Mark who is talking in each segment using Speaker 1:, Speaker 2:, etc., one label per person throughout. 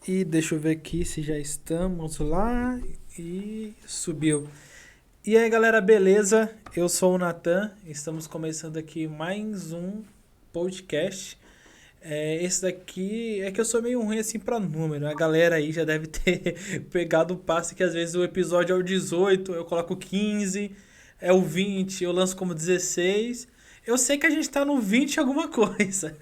Speaker 1: E deixa eu ver aqui se já estamos lá. E subiu. E aí, galera, beleza? Eu sou o Natan. Estamos começando aqui mais um podcast. Esse daqui é que eu sou meio ruim assim pra número. A galera aí já deve ter pegado o passe que às vezes o episódio é o 18, eu coloco 15, é o 20, eu lanço como 16. Eu sei que a gente tá no 20 alguma coisa.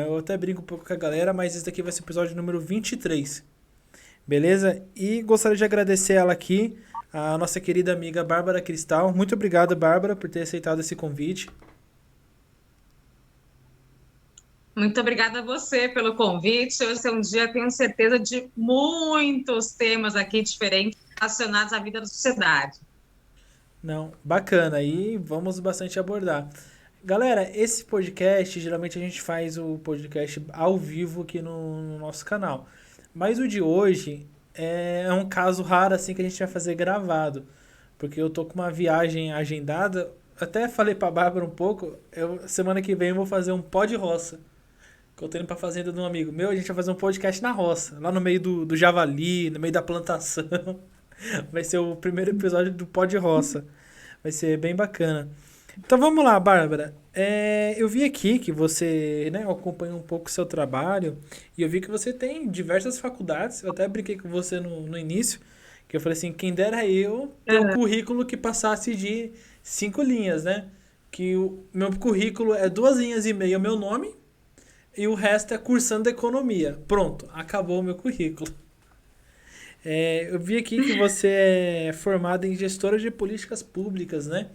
Speaker 1: Eu até brinco um pouco com a galera, mas esse daqui vai ser o episódio número 23. Beleza? E gostaria de agradecer ela aqui, a nossa querida amiga Bárbara Cristal. Muito obrigado, Bárbara, por ter aceitado esse convite.
Speaker 2: Muito obrigada a você pelo convite. Hoje é um dia, tenho certeza, de muitos temas aqui diferentes relacionados à vida da sociedade.
Speaker 1: Não, bacana. E vamos bastante abordar. Galera, esse podcast, geralmente a gente faz o podcast ao vivo aqui no nosso canal. Mas o de hoje é um caso raro assim que a gente vai fazer gravado. Porque eu tô com uma viagem agendada. Até falei pra Bárbara um pouco. Semana que vem eu vou fazer um pó de roça. Que eu tô indo pra fazenda de um amigo meu. A gente vai fazer um podcast na roça. Lá no meio do javali, no meio da plantação. Vai ser o primeiro episódio do pó de roça. Vai ser bem bacana. Então vamos lá, Bárbara. Eu vi aqui que você, né, acompanha um pouco o seu trabalho e eu vi que você tem diversas faculdades. Eu até brinquei com você no início, que eu falei assim, quem dera eu ter um
Speaker 2: Aham.
Speaker 1: currículo que passasse de 5 linhas, né? Que o meu currículo é 2 linhas e meia, o meu nome, e o resto é cursando economia. Pronto, acabou o meu currículo. Eu vi aqui que você é formada em gestora de políticas públicas, né?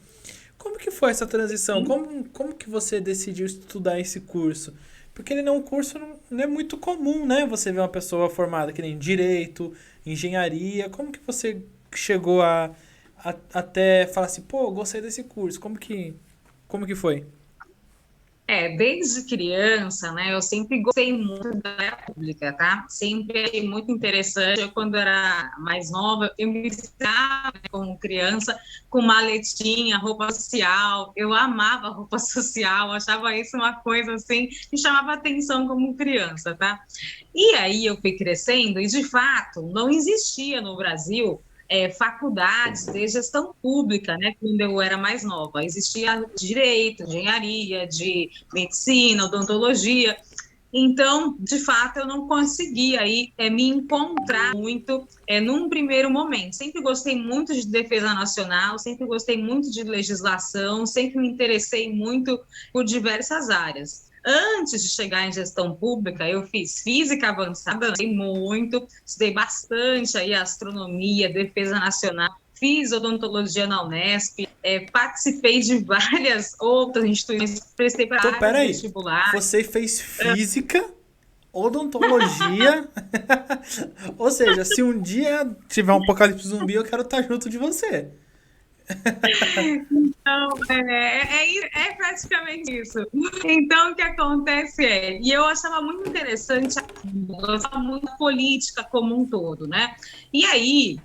Speaker 1: Como que foi essa transição? Como que você decidiu estudar esse curso? Porque ele não é um curso, não é muito comum, né? Você vê uma pessoa formada que nem direito, engenharia. Como que você chegou até falar assim, pô, gostei desse curso? Como que foi?
Speaker 2: Desde criança, né, eu sempre gostei muito da área pública, tá? Sempre achei muito interessante. Eu, quando era mais nova, eu me vestia, né, como criança, com maletinha, roupa social. Eu amava roupa social, achava isso uma coisa assim, que chamava atenção como criança, tá? E aí eu fui crescendo e, de fato, não existia no Brasil faculdades de gestão pública, né, quando eu era mais nova. Existia direito, engenharia, de medicina, odontologia. Então, de fato, eu não conseguia aí me encontrar muito num primeiro momento. Sempre gostei muito de defesa nacional, sempre gostei muito de legislação, sempre me interessei muito por diversas áreas. Antes de chegar em gestão pública, eu fiz física avançada, estudei muito, estudei bastante aí astronomia, defesa nacional, fiz odontologia na Unesp, participei de várias outras instituições, prestei para
Speaker 1: Então,
Speaker 2: vários
Speaker 1: peraí.
Speaker 2: vestibulares.
Speaker 1: Você fez física, odontologia. Ou seja, se um dia tiver um apocalipse zumbi, eu quero estar junto de você.
Speaker 2: Então, é praticamente isso. Então, o que acontece e eu achava muito interessante, eu achava muito a política como um todo, né? E aí,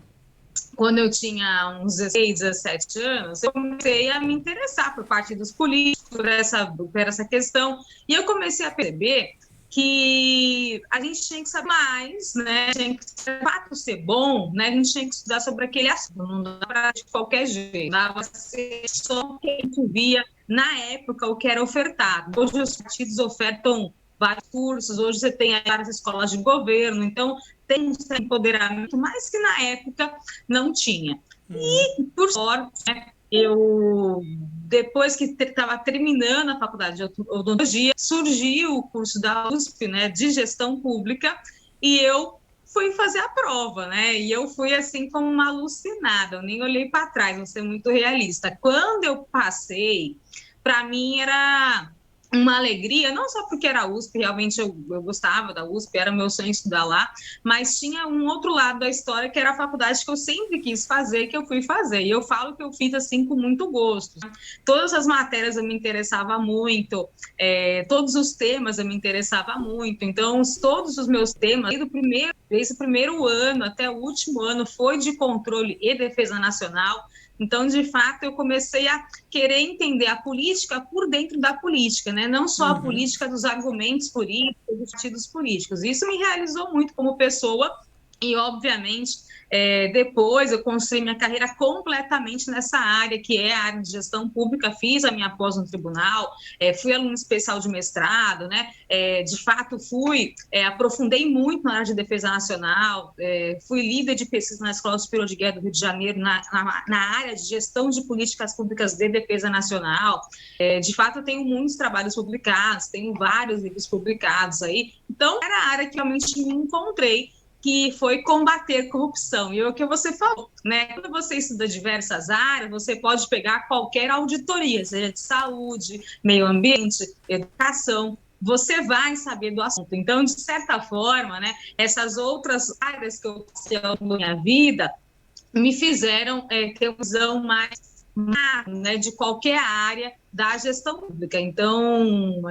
Speaker 2: quando eu tinha uns 16, 17 anos, eu comecei a me interessar por parte dos políticos, por essa questão, e eu comecei a perceber que a gente tinha que saber mais, né? Tinha que, de fato, ser bom, né? A gente tinha que estudar sobre aquele assunto, não dá para de qualquer jeito, dava ser só o que a gente via na época, o que era ofertado. Hoje os partidos ofertam vários cursos, hoje você tem várias escolas de governo, então tem um empoderamento, mas que na época não tinha.
Speaker 1: Uhum.
Speaker 2: E, por sorte, né, eu, depois que estava terminando a faculdade de odontologia, surgiu o curso da USP, né, de gestão pública, e eu fui fazer a prova, né? E eu fui assim como uma alucinada, eu nem olhei para trás, vou ser muito realista. Quando eu passei, para mim era uma alegria, não só porque era a USP, realmente eu gostava da USP, era meu sonho estudar lá, mas tinha um outro lado da história que era a faculdade que eu sempre quis fazer, que eu fui fazer. E eu falo que eu fiz assim com muito gosto. Todas as matérias eu me interessava muito, todos os temas eu me interessava muito. Então, todos os meus temas, desde o primeiro ano até o último ano, foi de controle e defesa nacional. Então, de fato, eu comecei a querer entender a política por dentro da política, né? Não só a política dos argumentos políticos, dos partidos políticos. Isso me realizou muito como pessoa e, obviamente, depois eu construí minha carreira completamente nessa área, que é a área de gestão pública. Fiz a minha pós no tribunal, fui aluna especial de mestrado, né? De fato, aprofundei muito na área de defesa nacional, fui líder de pesquisa na Escola Superior de Guerra do Rio de Janeiro, na área de gestão de políticas públicas de defesa nacional. De fato, eu tenho muitos trabalhos publicados, tenho vários livros publicados aí. Então, era a área que realmente me encontrei, que foi combater corrupção. E é o que você falou, né? Quando você estuda diversas áreas, você pode pegar qualquer auditoria, seja de saúde, meio ambiente, educação, você vai saber do assunto. Então, de certa forma, né, essas outras áreas que eu passei ao longo da minha vida me fizeram ter uma visão mais, né, de qualquer área da gestão pública. Então,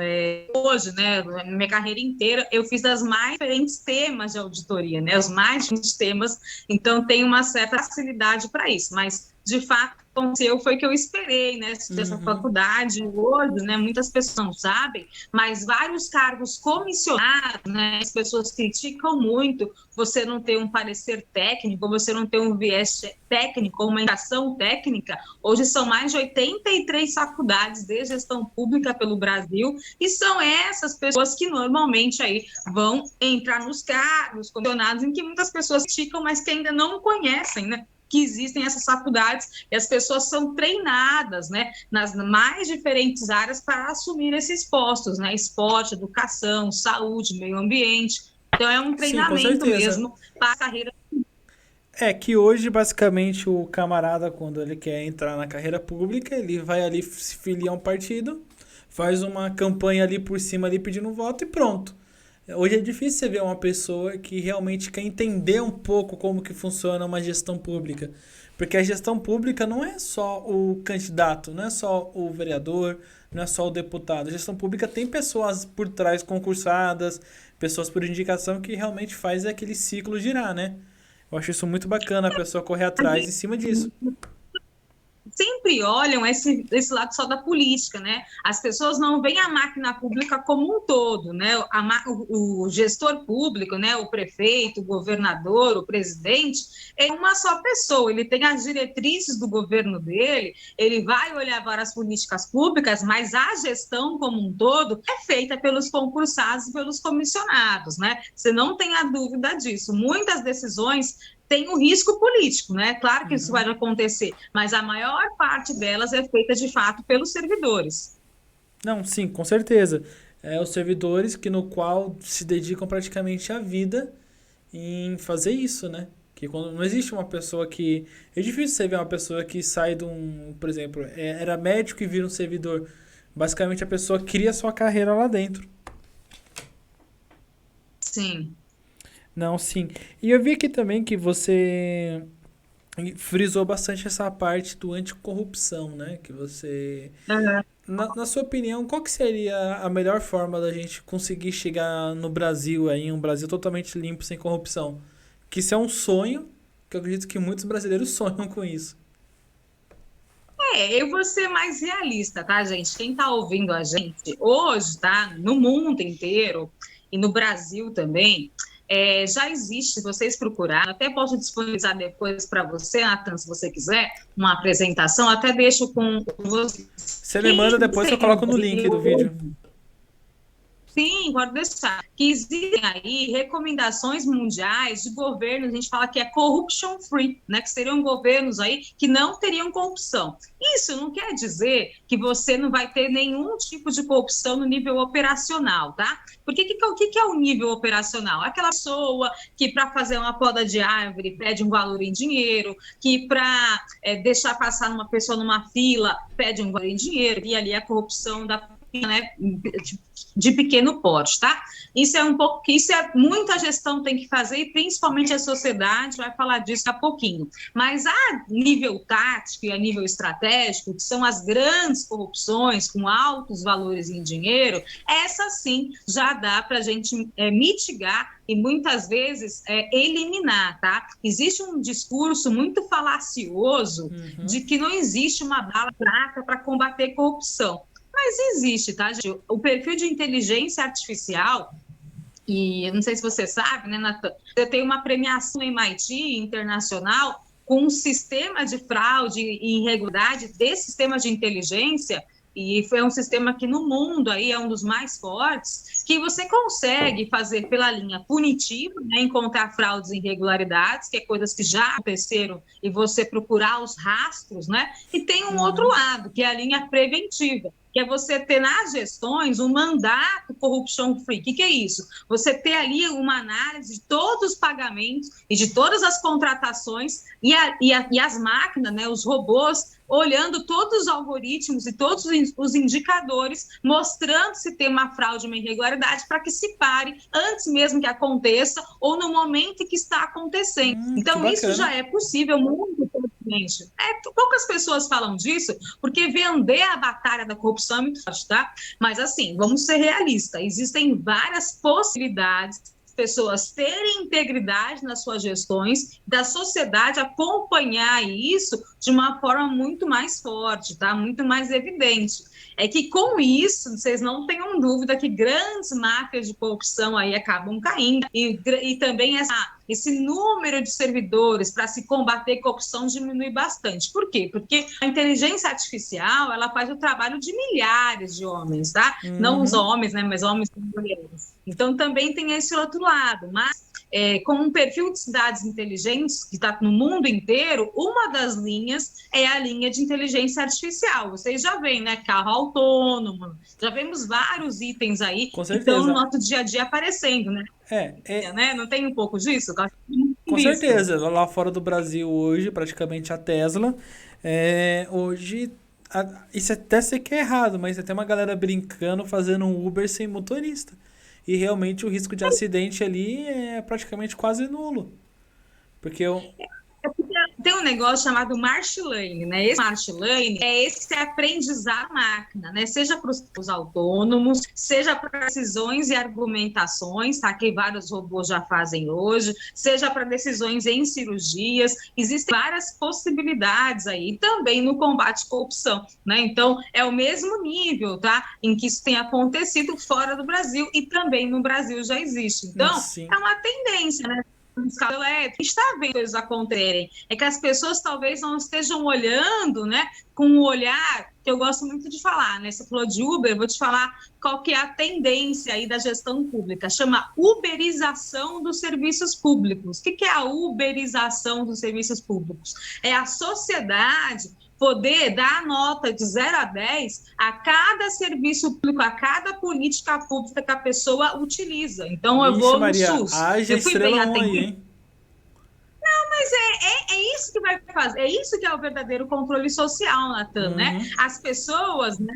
Speaker 2: hoje, né, na minha carreira inteira, eu fiz as mais diferentes temas de auditoria, né, os mais diferentes temas, então tenho uma certa facilidade para isso, mas, de fato, o que aconteceu foi que eu esperei, né, dessa faculdade. Hoje, né, muitas pessoas não sabem, mas vários cargos comissionados, né, as pessoas criticam muito você não ter um parecer técnico, você não ter um viés técnico, uma indicação técnica. Hoje são mais de 83 faculdades de gestão pública pelo Brasil, e são essas pessoas que normalmente aí vão entrar nos cargos comissionados, em que muitas pessoas criticam, mas que ainda não conhecem, né, que existem essas faculdades, e as pessoas são treinadas, né, nas mais diferentes áreas para assumir esses postos, né, esporte, educação, saúde, meio ambiente. Então, é um treinamento mesmo para a carreira.
Speaker 1: É que hoje, basicamente, o camarada, quando ele quer entrar na carreira pública, ele vai ali se filiar a um partido, faz uma campanha ali por cima, ali pedindo voto e pronto. Hoje é difícil você ver uma pessoa que realmente quer entender um pouco como que funciona uma gestão pública. Porque a gestão pública não é só o candidato, não é só o vereador, não é só o deputado. A gestão pública tem pessoas por trás concursadas, pessoas por indicação que realmente faz aquele ciclo girar, né? Eu acho isso muito bacana, a pessoa correr atrás em cima disso.
Speaker 2: Sempre olham esse lado só da política, né? As pessoas não veem a máquina pública como um todo, né? O gestor público, né? O prefeito, o governador, o presidente, é uma só pessoa. Ele tem as diretrizes do governo dele, ele vai olhar para as políticas públicas, mas a gestão como um todo é feita pelos concursados e pelos comissionados, né? Você não tem a dúvida disso. Muitas decisões tem um risco político, né? Claro que isso vai acontecer, mas a maior parte delas é feita, de fato, pelos servidores.
Speaker 1: Não, sim, com certeza. Os servidores que no qual se dedicam praticamente a vida em fazer isso, né? Que quando não existe uma pessoa que... É difícil você ver uma pessoa que sai de um... Por exemplo, era médico e vira um servidor. Basicamente, a pessoa cria sua carreira lá dentro.
Speaker 2: Sim.
Speaker 1: Não, sim. E eu vi aqui também que você frisou bastante essa parte do anticorrupção, né? Que você... Na sua opinião, qual que seria a melhor forma da gente conseguir chegar no Brasil, aí, um Brasil totalmente limpo, sem corrupção? Que isso é um sonho, que eu acredito que muitos brasileiros sonham com isso.
Speaker 2: Eu vou ser mais realista, tá, gente? Quem tá ouvindo a gente hoje, tá? No mundo inteiro e no Brasil também, já existe, se vocês procurarem, até posso disponibilizar depois para você, Nathan, se você quiser, uma apresentação, até deixo com você.
Speaker 1: Você me manda depois que eu coloco no link do vídeo.
Speaker 2: Sim, pode deixar. Que existem aí recomendações mundiais de governos, a gente fala que é corruption free, né? Que seriam governos aí que não teriam corrupção. Isso não quer dizer que você não vai ter nenhum tipo de corrupção no nível operacional, tá? Porque o que é o nível operacional? Aquela pessoa que para fazer uma poda de árvore pede um valor em dinheiro, que para deixar passar uma pessoa numa fila pede um valor em dinheiro, e ali a corrupção da né, de pequeno porte, tá? Isso é um pouco, isso é muita gestão tem que fazer, e principalmente a sociedade vai falar disso daqui a pouquinho. Mas a nível tático e a nível estratégico, que são as grandes corrupções com altos valores em dinheiro, essa sim já dá para a gente mitigar e muitas vezes eliminar, tá? Existe um discurso muito falacioso de que não existe uma bala prata para combater corrupção. Mas existe, tá, gente? O perfil de inteligência artificial, e eu não sei se você sabe, né, Natan? Eu tenho uma premiação em MIT internacional com um sistema de fraude e irregularidade desse sistema de inteligência, e foi um sistema que no mundo aí é um dos mais fortes, que você consegue fazer pela linha punitiva, né, encontrar fraudes e irregularidades, que é coisas que já aconteceram, e você procurar os rastros, né? E tem um outro lado, que é a linha preventiva, que é você ter nas gestões um mandato corruption free. O que é isso? Você ter ali uma análise de todos os pagamentos e de todas as contratações e as máquinas, né, os robôs, olhando todos os algoritmos e todos os indicadores, mostrando se tem uma fraude, uma irregularidade, para que se pare antes mesmo que aconteça ou no momento em que está acontecendo. Então, isso já é possível muito fortemente. Poucas pessoas falam disso, porque vender a batalha da corrupção é muito forte, tá? Mas, assim, vamos ser realistas. Existem várias possibilidades pessoas terem integridade nas suas gestões, da sociedade acompanhar isso de uma forma muito mais forte, tá? Muito mais evidente. É que com isso, vocês não tenham dúvida que grandes máfias de corrupção aí acabam caindo, e também esse número de servidores para se combater corrupção diminui bastante. Por quê? Porque a inteligência artificial, ela faz o trabalho de milhares de homens, tá? Não os homens, né, mas homens e mulheres. Então, também tem esse outro lado, mas com um perfil de cidades inteligentes que está no mundo inteiro, uma das linhas é a linha de inteligência artificial. Vocês já veem, né? Carro autônomo, já vemos vários itens aí que estão no nosso dia a dia aparecendo, né? Né? Não tem um pouco disso?
Speaker 1: Com certeza. Lá fora do Brasil hoje, praticamente a Tesla, hoje, isso até sei que é errado, mas tem uma galera brincando, fazendo um Uber sem motorista. E realmente o risco de acidente ali é praticamente quase nulo. Porque
Speaker 2: tem um negócio chamado Machine Learning, né? Esse Machine Learning é esse aprendizado máquina, né? Seja para os autônomos, seja para decisões e argumentações, tá? Que vários robôs já fazem hoje, seja para decisões em cirurgias, existem várias possibilidades aí, também no combate à corrupção, né? Então, é o mesmo nível, tá? Em que isso tem acontecido fora do Brasil e também no Brasil já existe. Então, é uma tendência, né? Está vendo coisas acontecerem, é que as pessoas talvez não estejam olhando, né, com um olhar que eu gosto muito de falar, né? Você falou de Uber, eu vou te falar qual que é a tendência aí da gestão pública, chama uberização dos serviços públicos. O que é a uberização dos serviços públicos? É a sociedade poder dar nota de 0 a 10 a cada serviço público, a cada política pública que a pessoa utiliza. Então, eu vou no SUS.
Speaker 1: Eu fui bem atendida.
Speaker 2: Não, mas é isso que vai fazer, é isso que é o verdadeiro controle social, Natan, né? As pessoas, né?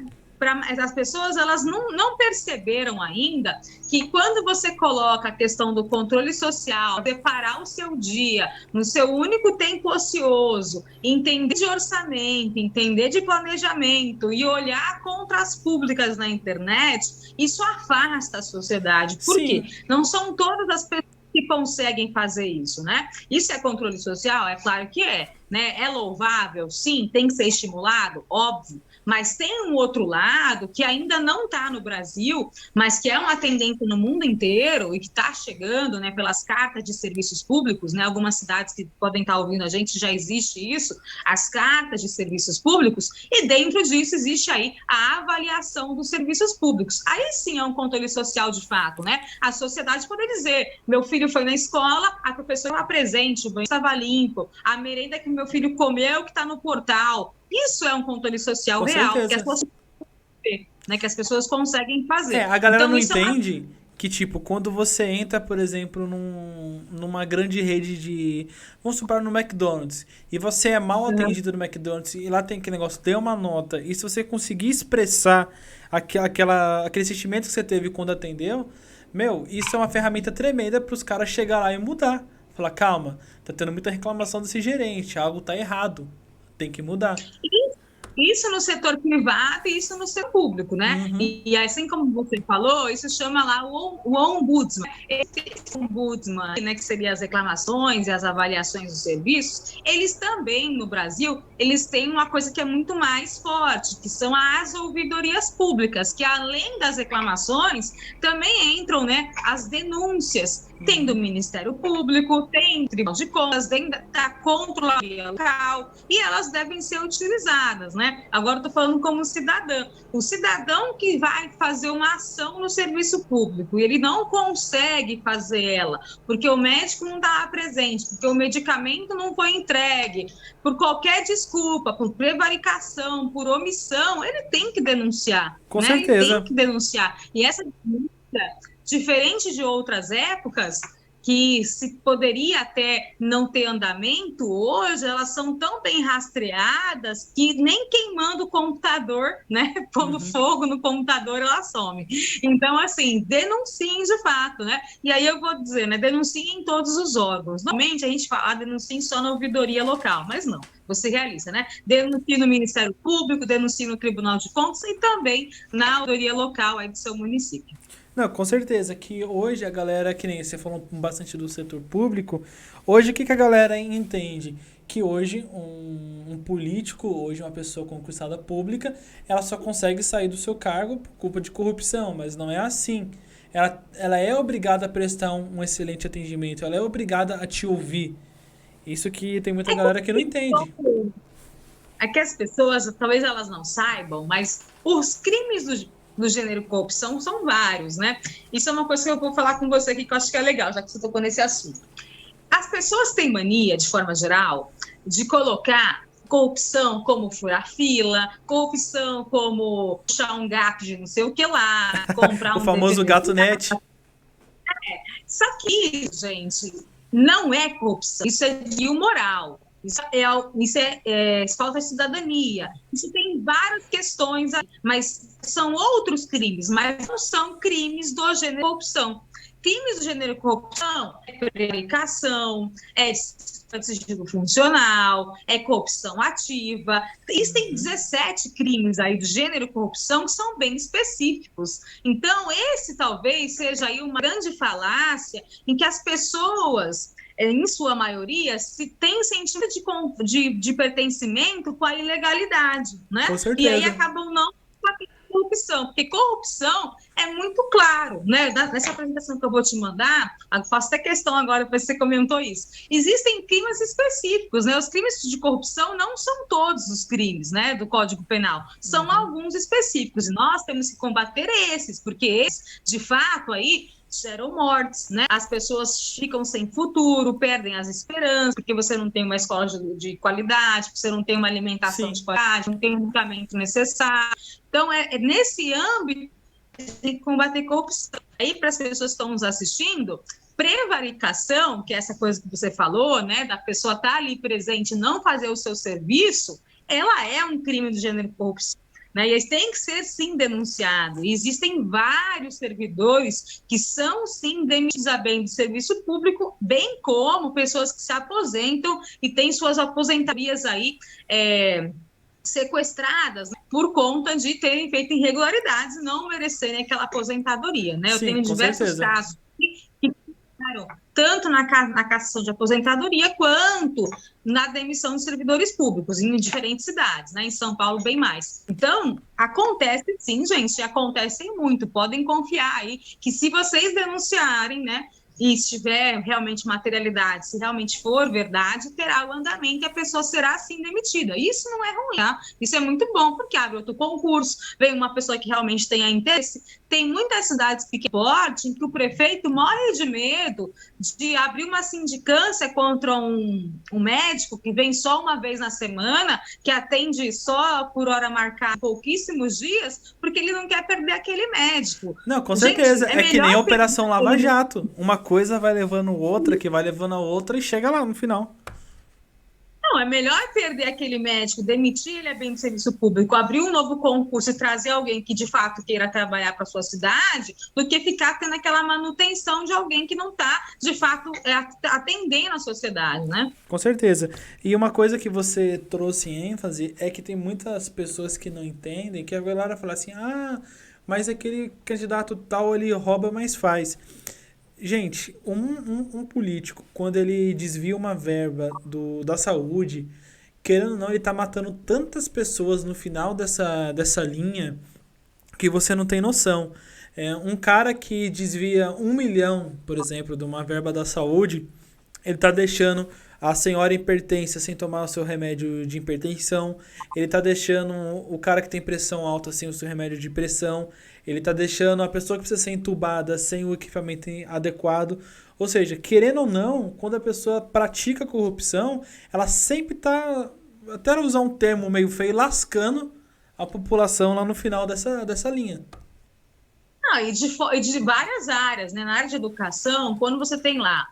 Speaker 2: As pessoas, elas não perceberam ainda que quando você coloca a questão do controle social, separar o seu dia no seu único tempo ocioso, entender de orçamento, entender de planejamento e olhar contas públicas na internet, isso afasta a sociedade. Por quê? Não são todas as pessoas que conseguem fazer isso, né? Isso é controle social? É claro que é, né? É louvável? Sim. Tem que ser estimulado? Óbvio. Mas tem um outro lado que ainda não está no Brasil, mas que é uma tendência no mundo inteiro e que está chegando, né, pelas cartas de serviços públicos, né, algumas cidades que podem estar ouvindo a gente, já existe isso, as cartas de serviços públicos, e dentro disso existe aí a avaliação dos serviços públicos. Aí sim é um controle social de fato, né? A sociedade poder dizer, meu filho foi na escola, a professora estava presente, o banho estava limpo, a merenda que meu filho comeu que está no portal. Isso é um controle social
Speaker 1: com
Speaker 2: real,
Speaker 1: certeza.
Speaker 2: que as pessoas conseguem fazer.
Speaker 1: A galera então, não entende que, tipo, quando você entra, por exemplo, numa grande rede de... Vamos supor, no McDonald's, e você é mal atendido no McDonald's, e lá tem aquele negócio, dê uma nota, e se você conseguir expressar aquele sentimento que você teve quando atendeu, meu, isso é uma ferramenta tremenda para os caras chegar lá e mudar. Falar, calma, tá tendo muita reclamação desse gerente, algo tá errado, tem que mudar.
Speaker 2: Isso no setor privado e isso no setor público, né?
Speaker 1: Uhum.
Speaker 2: E assim como você falou, isso chama lá o ombudsman. Esse ombudsman, né, que seria as reclamações e as avaliações dos serviços, eles também, no Brasil, eles têm uma coisa que é muito mais forte, que são as ouvidorias públicas, que além das reclamações, também entram, né, as denúncias. Tem do Ministério Público, tem Tribunal de Contas, tem da Controladoria Local, e elas devem ser utilizadas, né? Agora eu estou falando como cidadã. O cidadão que vai fazer uma ação no serviço público, e ele não consegue fazer ela, porque o médico não está presente, porque o medicamento não foi entregue, por qualquer desculpa, por prevaricação, por omissão, ele tem que denunciar,
Speaker 1: Com
Speaker 2: né?
Speaker 1: certeza.
Speaker 2: Ele tem que denunciar. E essa denúncia, diferente de outras épocas, que se poderia até não ter andamento, hoje elas são tão bem rastreadas que nem queimando o computador, né, pondo fogo no computador, ela some. Então, assim, denunciem de fato, né? E aí eu vou dizer, né, denunciem em todos os órgãos. Normalmente a gente fala, denunciem só na ouvidoria local, mas não. Você realiza, né? Denuncie no Ministério Público, denuncie no Tribunal de Contas e também na ouvidoria local aí do seu município.
Speaker 1: Não, com certeza que hoje a galera, que nem você falou bastante do setor público, hoje o que a galera entende? Que hoje um político, hoje uma pessoa concursada pública, ela só consegue sair do seu cargo por culpa de corrupção, mas não é assim. Ela é obrigada a prestar um excelente atendimento, ela é obrigada a te ouvir. Isso que tem muita galera que não entende.
Speaker 2: É que as pessoas, talvez elas não saibam, mas os crimes do gênero corrupção são vários, né? Isso é uma coisa que eu vou falar com você aqui que eu acho que é legal, já que você tocou nesse assunto. As pessoas têm mania, de forma geral, de colocar corrupção como furar fila, corrupção como puxar um gato de não sei o que lá, comprar
Speaker 1: O famoso gato net.
Speaker 2: Só que, gente, não é corrupção, isso é desvio moral. Isso é falta de cidadania. Isso tem várias questões, mas são outros crimes, mas não são crimes do gênero corrupção. Crimes do gênero corrupção é prevaricação, é sigilo funcional, é corrupção ativa. Isso tem 17 crimes aí do gênero corrupção que são bem específicos. Então, esse talvez seja aí uma grande falácia em que as pessoas, em sua maioria, se tem sentimento de pertencimento com a ilegalidade, né?
Speaker 1: Com certeza.
Speaker 2: E aí acabam não corrupção, porque corrupção é muito claro, né? Nessa apresentação que eu vou te mandar, eu faço até questão agora, porque você comentou isso. Existem crimes específicos, né? Os crimes de corrupção não são todos os crimes, né, do Código Penal, são alguns específicos, e nós temos que combater esses, porque esses, de fato, aí geram mortes, né? As pessoas ficam sem futuro, perdem as esperanças, porque você não tem uma escola de qualidade, você não tem uma alimentação de qualidade, não tem o medicamento necessário. Então, é nesse âmbito que a gente tem que combater corrupção. Aí, para as pessoas que estão nos assistindo, prevaricação, que é essa coisa que você falou, né, da pessoa estar ali presente e não fazer o seu serviço, ela é um crime do gênero corrupção. Né? E eles têm que ser, sim, denunciados. E existem vários servidores que são, sim, demitidos a bem do serviço público, bem como pessoas que se aposentam e têm suas aposentarias aí sequestradas, né, por conta de terem feito irregularidades e não merecerem aquela aposentadoria. Né? Eu tenho diversos casos que ficaram tanto na cassação de aposentadoria quanto na demissão de servidores públicos em diferentes cidades, né? Em São Paulo, bem mais. Então, acontece sim, gente, acontecem muito. Podem confiar aí que se vocês denunciarem, né, e estiver realmente materialidade, se realmente for verdade, terá o andamento e a pessoa será assim demitida. Isso não é ruim, tá? Isso é muito bom, porque abre outro concurso, vem uma pessoa que realmente tenha interesse. Tem muitas cidades pequenas em que o prefeito morre de medo de abrir uma sindicância contra um médico que vem só uma vez na semana, que atende só por hora marcada pouquíssimos dias, porque ele não quer perder aquele médico.
Speaker 1: Não, com
Speaker 2: Gente,
Speaker 1: certeza.
Speaker 2: é
Speaker 1: É que nem
Speaker 2: melhor
Speaker 1: a Operação Lava Jato. Uma coisa vai levando outra, que vai levando a outra e chega lá no final.
Speaker 2: Não, é melhor perder aquele médico, demitir ele a bem do serviço público, abrir um novo concurso e trazer alguém que de fato queira trabalhar para a sua cidade, do que ficar tendo aquela manutenção de alguém que não está, de fato, atendendo a sociedade, né?
Speaker 1: Com certeza. E uma coisa que você trouxe ênfase é que tem muitas pessoas que não entendem, que a galera fala assim, ah, mas aquele candidato tal, ele rouba, mas faz. Gente, um político, quando ele desvia uma verba da saúde, querendo ou não, ele tá matando tantas pessoas no final dessa linha que você não tem noção. Um cara que desvia 1 milhão, por exemplo, de uma verba da saúde, ele tá deixando a senhora hipertensa sem tomar o seu remédio de hipertensão, ele tá deixando o cara que tem pressão alta sem o seu remédio de pressão, ele tá deixando a pessoa que precisa ser entubada sem o equipamento adequado. Ou seja, querendo ou não, quando a pessoa pratica corrupção, ela sempre tá, até usar um termo meio feio, lascando a população lá no final dessa linha.
Speaker 2: Ah, e de várias áreas, né? Na área de educação, quando você tem lá,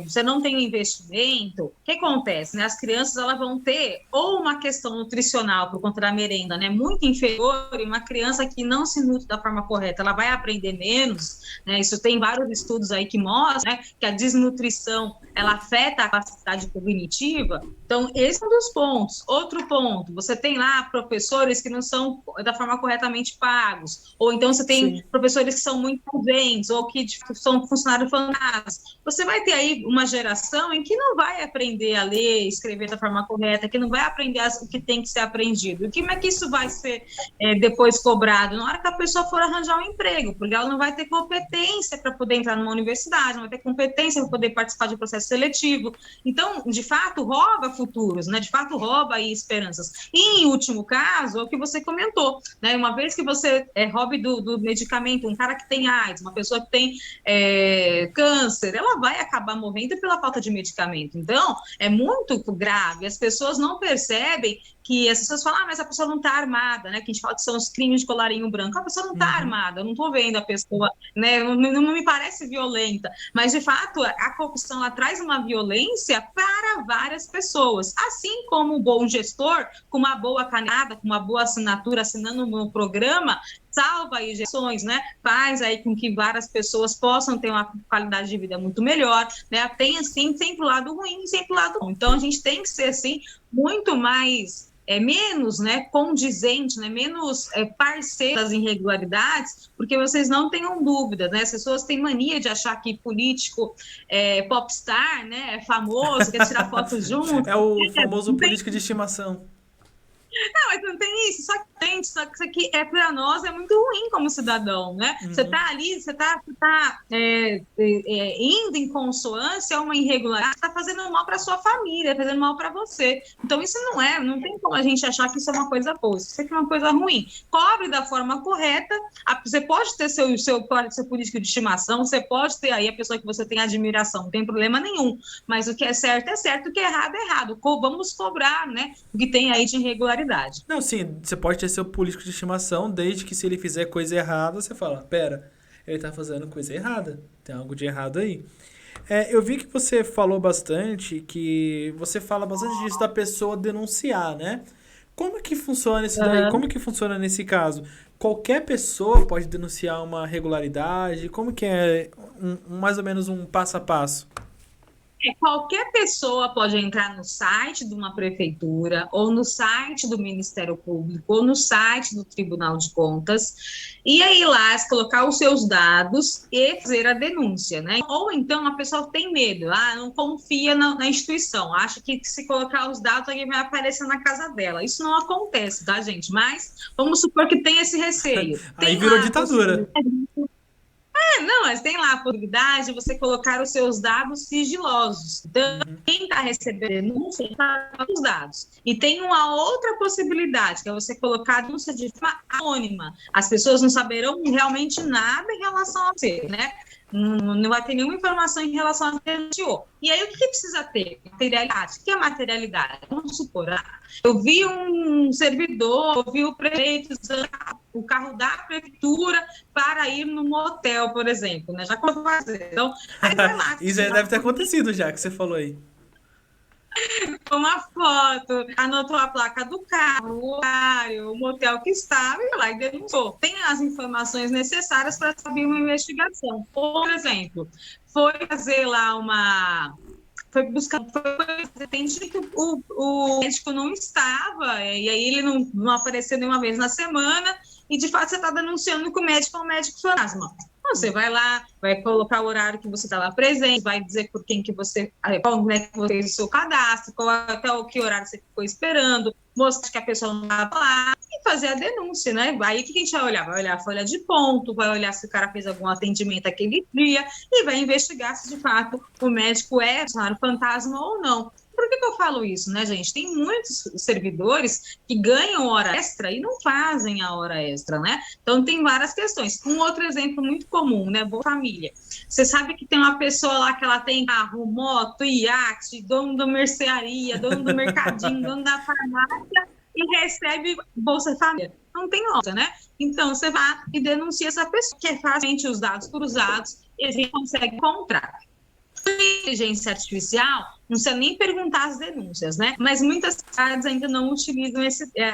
Speaker 2: você não tem investimento, o que acontece? Né? As crianças elas vão ter ou uma questão nutricional por conta da merenda, né, muito inferior, e uma criança que não se nutre da forma correta, ela vai aprender menos, né? Isso tem vários estudos aí que mostram, né, que a desnutrição ela afeta a capacidade cognitiva. Então, esse é um dos pontos. Outro ponto, você tem lá professores que não são da forma corretamente pagos, ou então você tem
Speaker 1: Sim.
Speaker 2: professores que são muito ausentes, ou que são funcionários fantasmas. Você vai ter aí uma geração em que não vai aprender a ler, escrever da forma correta, que não vai aprender o que tem que ser aprendido. E como é que isso vai ser depois cobrado? Na hora que a pessoa for arranjar um emprego, porque ela não vai ter competência para poder entrar numa universidade, não vai ter competência para poder participar de um processo seletivo. Então, de fato, rouba futuros, né? De fato, rouba aí esperanças. E, em último caso, é o que você comentou, né? Uma vez que você roube do medicamento, um cara que tem AIDS, uma pessoa que tem câncer, ela vai acabar morrendo pela falta de medicamento. Então, é muito grave. As pessoas não percebem que as pessoas falam, mas a pessoa não está armada, né? Que a gente fala que são os crimes de colarinho branco. A pessoa não está armada, eu não estou vendo a pessoa, né? Não me parece violenta. Mas, de fato, a corrupção ela traz uma violência para várias pessoas. Assim como o bom gestor, com uma boa canada, com uma boa assinatura, assinando um programa, salva aí gestões, né? Faz aí com que várias pessoas possam ter uma qualidade de vida muito melhor, né? Tem, assim, sempre o lado ruim e sempre o lado bom. Então, a gente tem que ser, assim, muito mais... menos, né, condizente, né, menos parceiro das irregularidades, porque vocês não tenham dúvida, né, as pessoas têm mania de achar que político popstar, né, é famoso, quer tirar fotos junto.
Speaker 1: É o famoso político de estimação.
Speaker 2: Não, mas não tem isso. Só que isso aqui para nós é muito ruim como cidadão, né? Você está ali, você tá indo em consonância a uma irregularidade, está fazendo mal para sua família, fazendo mal para você. Então isso não tem como a gente achar que isso é uma coisa boa, isso aqui é uma coisa ruim. Cobre da forma correta. Você pode ter seu político de estimação, você pode ter aí a pessoa que você tem admiração, não tem problema nenhum. Mas o que é certo, o que é errado. Vamos cobrar, né? O que tem aí de irregularidade.
Speaker 1: Não, sim, você pode ter seu político de estimação, desde que se ele fizer coisa errada, você fala, pera, ele tá fazendo coisa errada, tem algo de errado aí. Eu vi que você falou bastante, que você fala bastante disso da pessoa denunciar, né? Como que funciona isso daí? Como que funciona nesse caso? Qualquer pessoa pode denunciar uma irregularidade? Como que é mais ou menos um passo a passo?
Speaker 2: Qualquer pessoa pode entrar no site de uma prefeitura, ou no site do Ministério Público, ou no site do Tribunal de Contas, e aí lá colocar os seus dados e fazer a denúncia, né? Ou então a pessoa tem medo, não confia na instituição, acha que se colocar os dados alguém vai aparecer na casa dela. Isso não acontece, tá, gente? Mas vamos supor que tem esse receio.
Speaker 1: Aí virou ditadura.
Speaker 2: Não, mas tem lá a possibilidade de você colocar os seus dados sigilosos. Então,
Speaker 1: Uhum.
Speaker 2: quem está recebendo denúncia está os dados. E tem uma outra possibilidade, que é você colocar a denúncia de forma anônima. As pessoas não saberão realmente nada em relação a você, né? Não vai ter nenhuma informação em relação a denunciou. E aí, o que precisa ter? Materialidade. O que é materialidade? Vamos supor, eu vi um servidor, eu vi o prefeito usando o carro da prefeitura para ir no motel, por exemplo, né? Já como fazer. Então, aí vai lá,
Speaker 1: Isso aí deve ter acontecido já, que você falou aí.
Speaker 2: uma foto, anotou a placa do carro, o horário, o motel que estava e lá e denunciou. Tem as informações necessárias para saber uma investigação. Por exemplo, foi fazer lá foi buscar, entende que o médico não estava, e aí ele não apareceu nenhuma vez na semana, e de fato você está denunciando que o médico é um médico fantasma. Você vai lá, vai colocar o horário que você estava presente, vai dizer por quem que você, como é que você fez o seu cadastro, até que horário você ficou esperando, mostrar que a pessoa não estava lá e fazer a denúncia, né? Aí o que a gente vai olhar? Vai olhar a folha de ponto, vai olhar se o cara fez algum atendimento aquele dia e vai investigar se de fato o médico é funcionário fantasma ou não. Por que eu falo isso, né, gente? Tem muitos servidores que ganham hora extra e não fazem a hora extra, né? Então, tem várias questões. Um outro exemplo muito comum, né? Boa Família. Você sabe que tem uma pessoa lá que ela tem carro, moto, iate, dono da mercearia, dono do mercadinho, dono da farmácia e recebe Bolsa Família. Não tem outra, né? Então, você vai e denuncia essa pessoa, que é facilmente os dados cruzados e a gente consegue encontrar. Inteligência artificial, não precisa nem perguntar as denúncias, né? Mas muitas cidades ainda não utilizam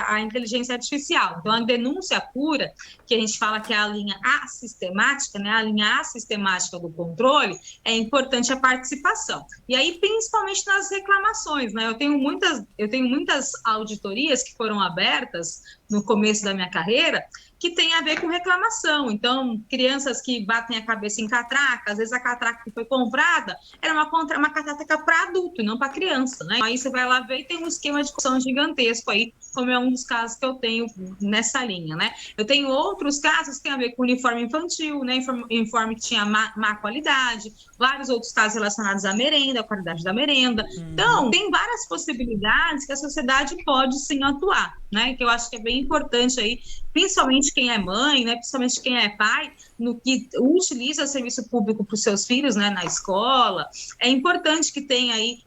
Speaker 2: a inteligência artificial. Então, a denúncia pura, que a gente fala que é a linha assistemática, né? A linha assistemática do controle, é importante a participação. E aí, principalmente nas reclamações, né? Eu tenho muitas auditorias que foram abertas no começo da minha carreira, que tem a ver com reclamação. Então, crianças que batem a cabeça em catraca, às vezes a catraca que foi comprada era uma catraca para adulto e não para criança, né? Aí você vai lá ver e tem um esquema de corrupção gigantesco aí, como é um dos casos que eu tenho nessa linha, né? Eu tenho outros casos que tem a ver com uniforme infantil, né? Uniforme que tinha má qualidade, vários outros casos relacionados à merenda, à qualidade da merenda. Então, tem várias possibilidades que a sociedade pode sim atuar, né? Que eu acho que é bem importante aí, principalmente quem é mãe, né? Principalmente quem é pai, no que utiliza o serviço público para os seus filhos, né? Na escola. É importante que tenha aí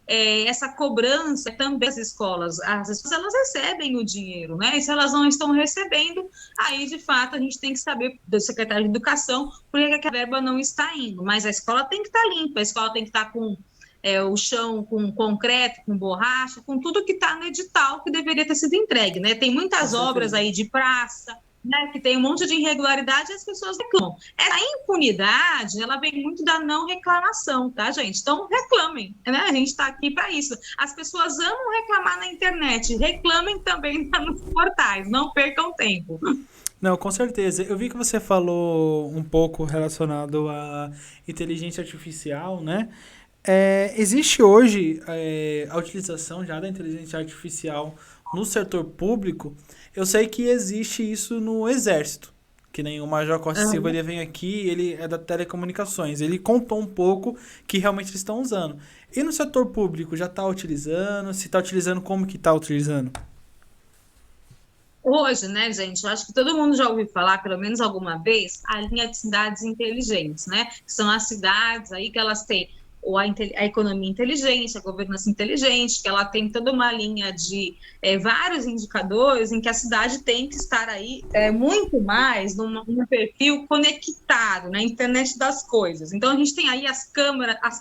Speaker 2: essa cobrança também das escolas. As escolas, elas recebem o dinheiro, né? E se elas não estão recebendo, aí, de fato, a gente tem que saber do secretário de Educação por que a verba não está indo. Mas a escola tem que estar limpa, a escola tem que estar com o chão com concreto, com borracha, com tudo que está no edital que deveria ter sido entregue, né? Tem muitas obras aí de praça, né, que tem um monte de irregularidade e as pessoas reclamam. Essa impunidade, ela vem muito da não reclamação, tá, gente? Então, reclamem, né? A gente está aqui para isso. As pessoas amam reclamar na internet, reclamem também nos portais, não percam tempo.
Speaker 1: Não, com certeza. Eu vi que você falou um pouco relacionado à inteligência artificial, né? Existe hoje a utilização já da inteligência artificial no setor público. Eu sei que existe isso no Exército, que nem o Major Costa Silva, ele vem aqui, ele é da telecomunicações, ele contou um pouco que realmente eles estão usando. E no setor público, já está utilizando? Se está utilizando, como que está utilizando?
Speaker 2: Hoje, né, gente, eu acho que todo mundo já ouviu falar, pelo menos alguma vez, a linha de cidades inteligentes, né? Que são as cidades aí que elas têm a economia inteligente, a governança inteligente, que ela tem toda uma linha de vários indicadores em que a cidade tem que estar aí muito mais num perfil conectado, na internet das coisas. Então, a gente tem aí as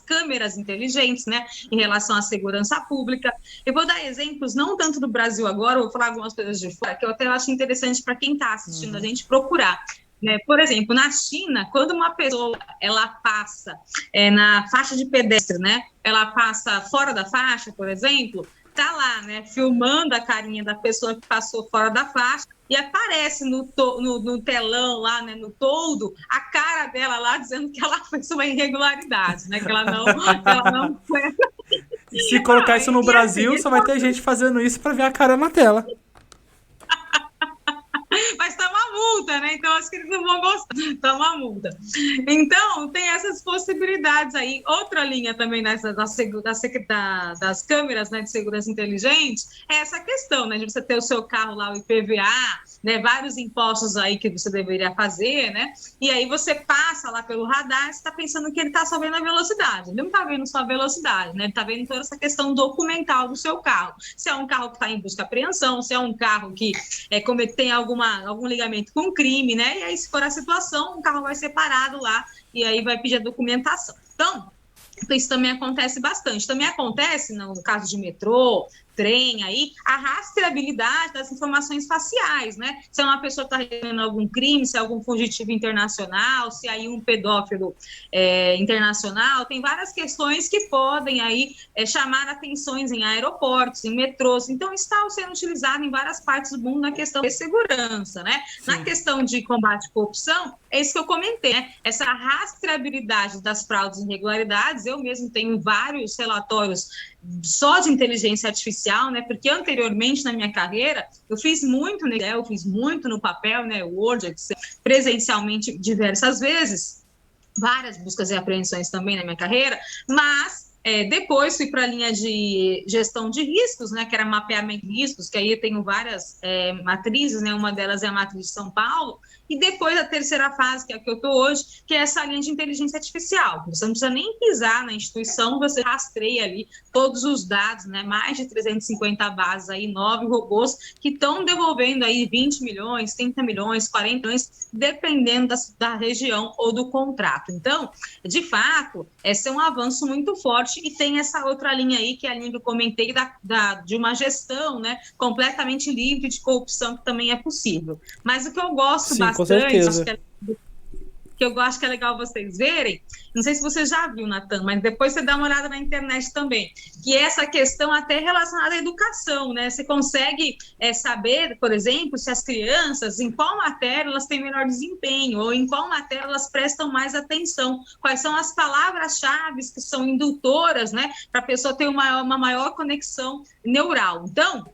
Speaker 2: câmeras inteligentes, né, em relação à segurança pública. Eu vou dar exemplos, não tanto do Brasil agora, vou falar algumas coisas de fora, que eu até acho interessante para quem está assistindo a gente procurar. Por exemplo, na China, quando uma pessoa ela passa na faixa de pedestre, né? Ela passa fora da faixa, por exemplo, tá lá, né? Filmando a carinha da pessoa que passou fora da faixa e aparece no telão lá, né? No toldo, a cara dela lá dizendo que ela fez uma irregularidade, né? Que ela não foi.
Speaker 1: Se colocar isso no Brasil, assim, só vai ter gente fazendo isso para ver a cara na tela.
Speaker 2: Mas tá uma multa, né? Então, acho que eles não vão gostar, tomar multa. Então, tem essas possibilidades aí. Outra linha também das câmeras, né, de segurança inteligente é essa questão, né, de você ter o seu carro lá, o IPVA, né, vários impostos aí que você deveria fazer, né? E aí você passa lá pelo radar, você está pensando que ele está só vendo a velocidade. Ele não está vendo só a velocidade, né? Ele está vendo toda essa questão documental do seu carro. Se é um carro que está em busca de apreensão, se é um carro que tem algum ligamento com crime, né? E aí, se for a situação, o carro vai ser parado lá e aí vai pedir a documentação. Então, isso também acontece bastante. Também acontece, no caso de metrô, trem, aí, a rastreabilidade das informações faciais, né? Se é uma pessoa que está realizando algum crime, se é algum fugitivo internacional, se é aí um pedófilo internacional, tem várias questões que podem aí chamar atenções em aeroportos, em metrôs. Então, está sendo utilizado em várias partes do mundo na questão de segurança, né? Sim. Na questão de combate à corrupção, é isso que eu comentei, né? Essa rastreabilidade das fraudes e irregularidades, eu mesmo tenho vários relatórios só de inteligência artificial, né? Porque anteriormente na minha carreira eu fiz muito no Excel, eu fiz muito no papel, né? Word, Excel, presencialmente diversas vezes, várias buscas e apreensões também na minha carreira, mas depois fui para a linha de gestão de riscos, né, que era mapeamento de riscos, que aí eu tenho várias matrizes, né, uma delas é a matriz de São Paulo, e depois a terceira fase, que é a que eu estou hoje, que é essa linha de inteligência artificial. Você não precisa nem pisar na instituição, você rastreia ali todos os dados, né, mais de 350 bases, aí, 9 robôs que estão devolvendo aí 20 milhões, 30 milhões, 40 milhões, dependendo da região ou do contrato. Então, de fato, esse é um avanço muito forte e tem essa outra linha aí, que é a linha que eu comentei de uma gestão, né, completamente livre de corrupção, que também é possível. Mas o que eu gosto bastante,
Speaker 1: com certeza.
Speaker 2: Que eu acho que é legal vocês verem, não sei se você já viu, Natan, mas depois você dá uma olhada na internet também, que é essa questão até relacionada à educação, né? Você consegue saber, por exemplo, se as crianças, em qual matéria elas têm melhor desempenho, ou em qual matéria elas prestam mais atenção, quais são as palavras-chave que são indutoras, né, para a pessoa ter uma maior conexão neural. Então,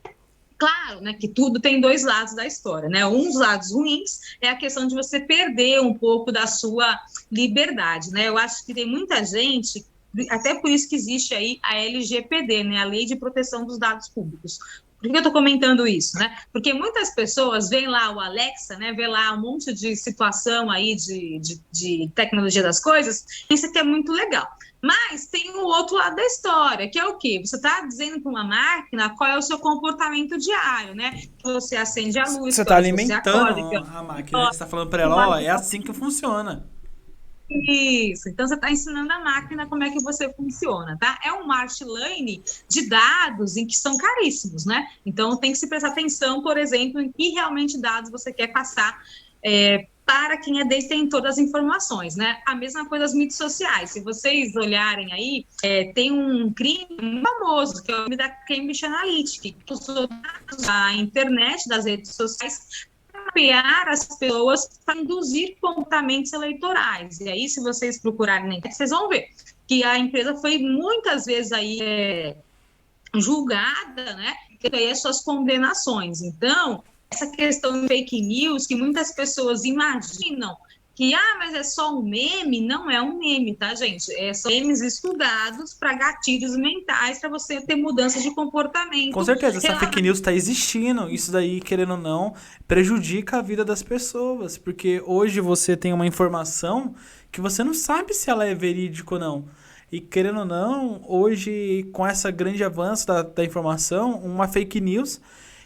Speaker 2: claro, né, que tudo tem dois lados da história, né? Um dos lados ruins é a questão de você perder um pouco da sua liberdade, né? Eu acho que tem muita gente, até por isso que existe aí a LGPD, né? A Lei de Proteção dos Dados Públicos. Por que eu estou comentando isso, né? Porque muitas pessoas veem lá o Alexa, né? Vê lá um monte de situação aí de tecnologia das coisas, isso que é muito legal. Mas tem o outro lado da história, que é o quê? Você está dizendo para uma máquina qual é o seu comportamento diário, né? Você acende a luz,
Speaker 1: você está alimentando a máquina, você está falando para ela, ó, é assim que funciona.
Speaker 2: Isso, então você está ensinando a máquina como é que você funciona, tá? É um machine learning de dados em que são caríssimos, né? Então tem que se prestar atenção, por exemplo, em que realmente dados você quer passar para quem é detentor das informações, né? A mesma coisa das mídias sociais. Se vocês olharem aí, tem um crime famoso, que é o crime da Cambridge Analytica, que usou dados da internet, das redes sociais, mapear as pessoas para induzir comportamentos eleitorais. E aí, se vocês procurarem na internet, vocês vão ver que a empresa foi muitas vezes aí julgada, né? E aí as suas condenações. Então, essa questão de fake news, que muitas pessoas imaginam que, mas é só um meme, não é um meme, tá, gente? São memes estudados para gatilhos mentais, para você ter mudanças de comportamento.
Speaker 1: Com certeza, essa fake news está existindo, isso daí, querendo ou não, prejudica a vida das pessoas, porque hoje você tem uma informação que você não sabe se ela é verídica ou não. E querendo ou não, hoje, com esse grande avanço da informação, uma fake news,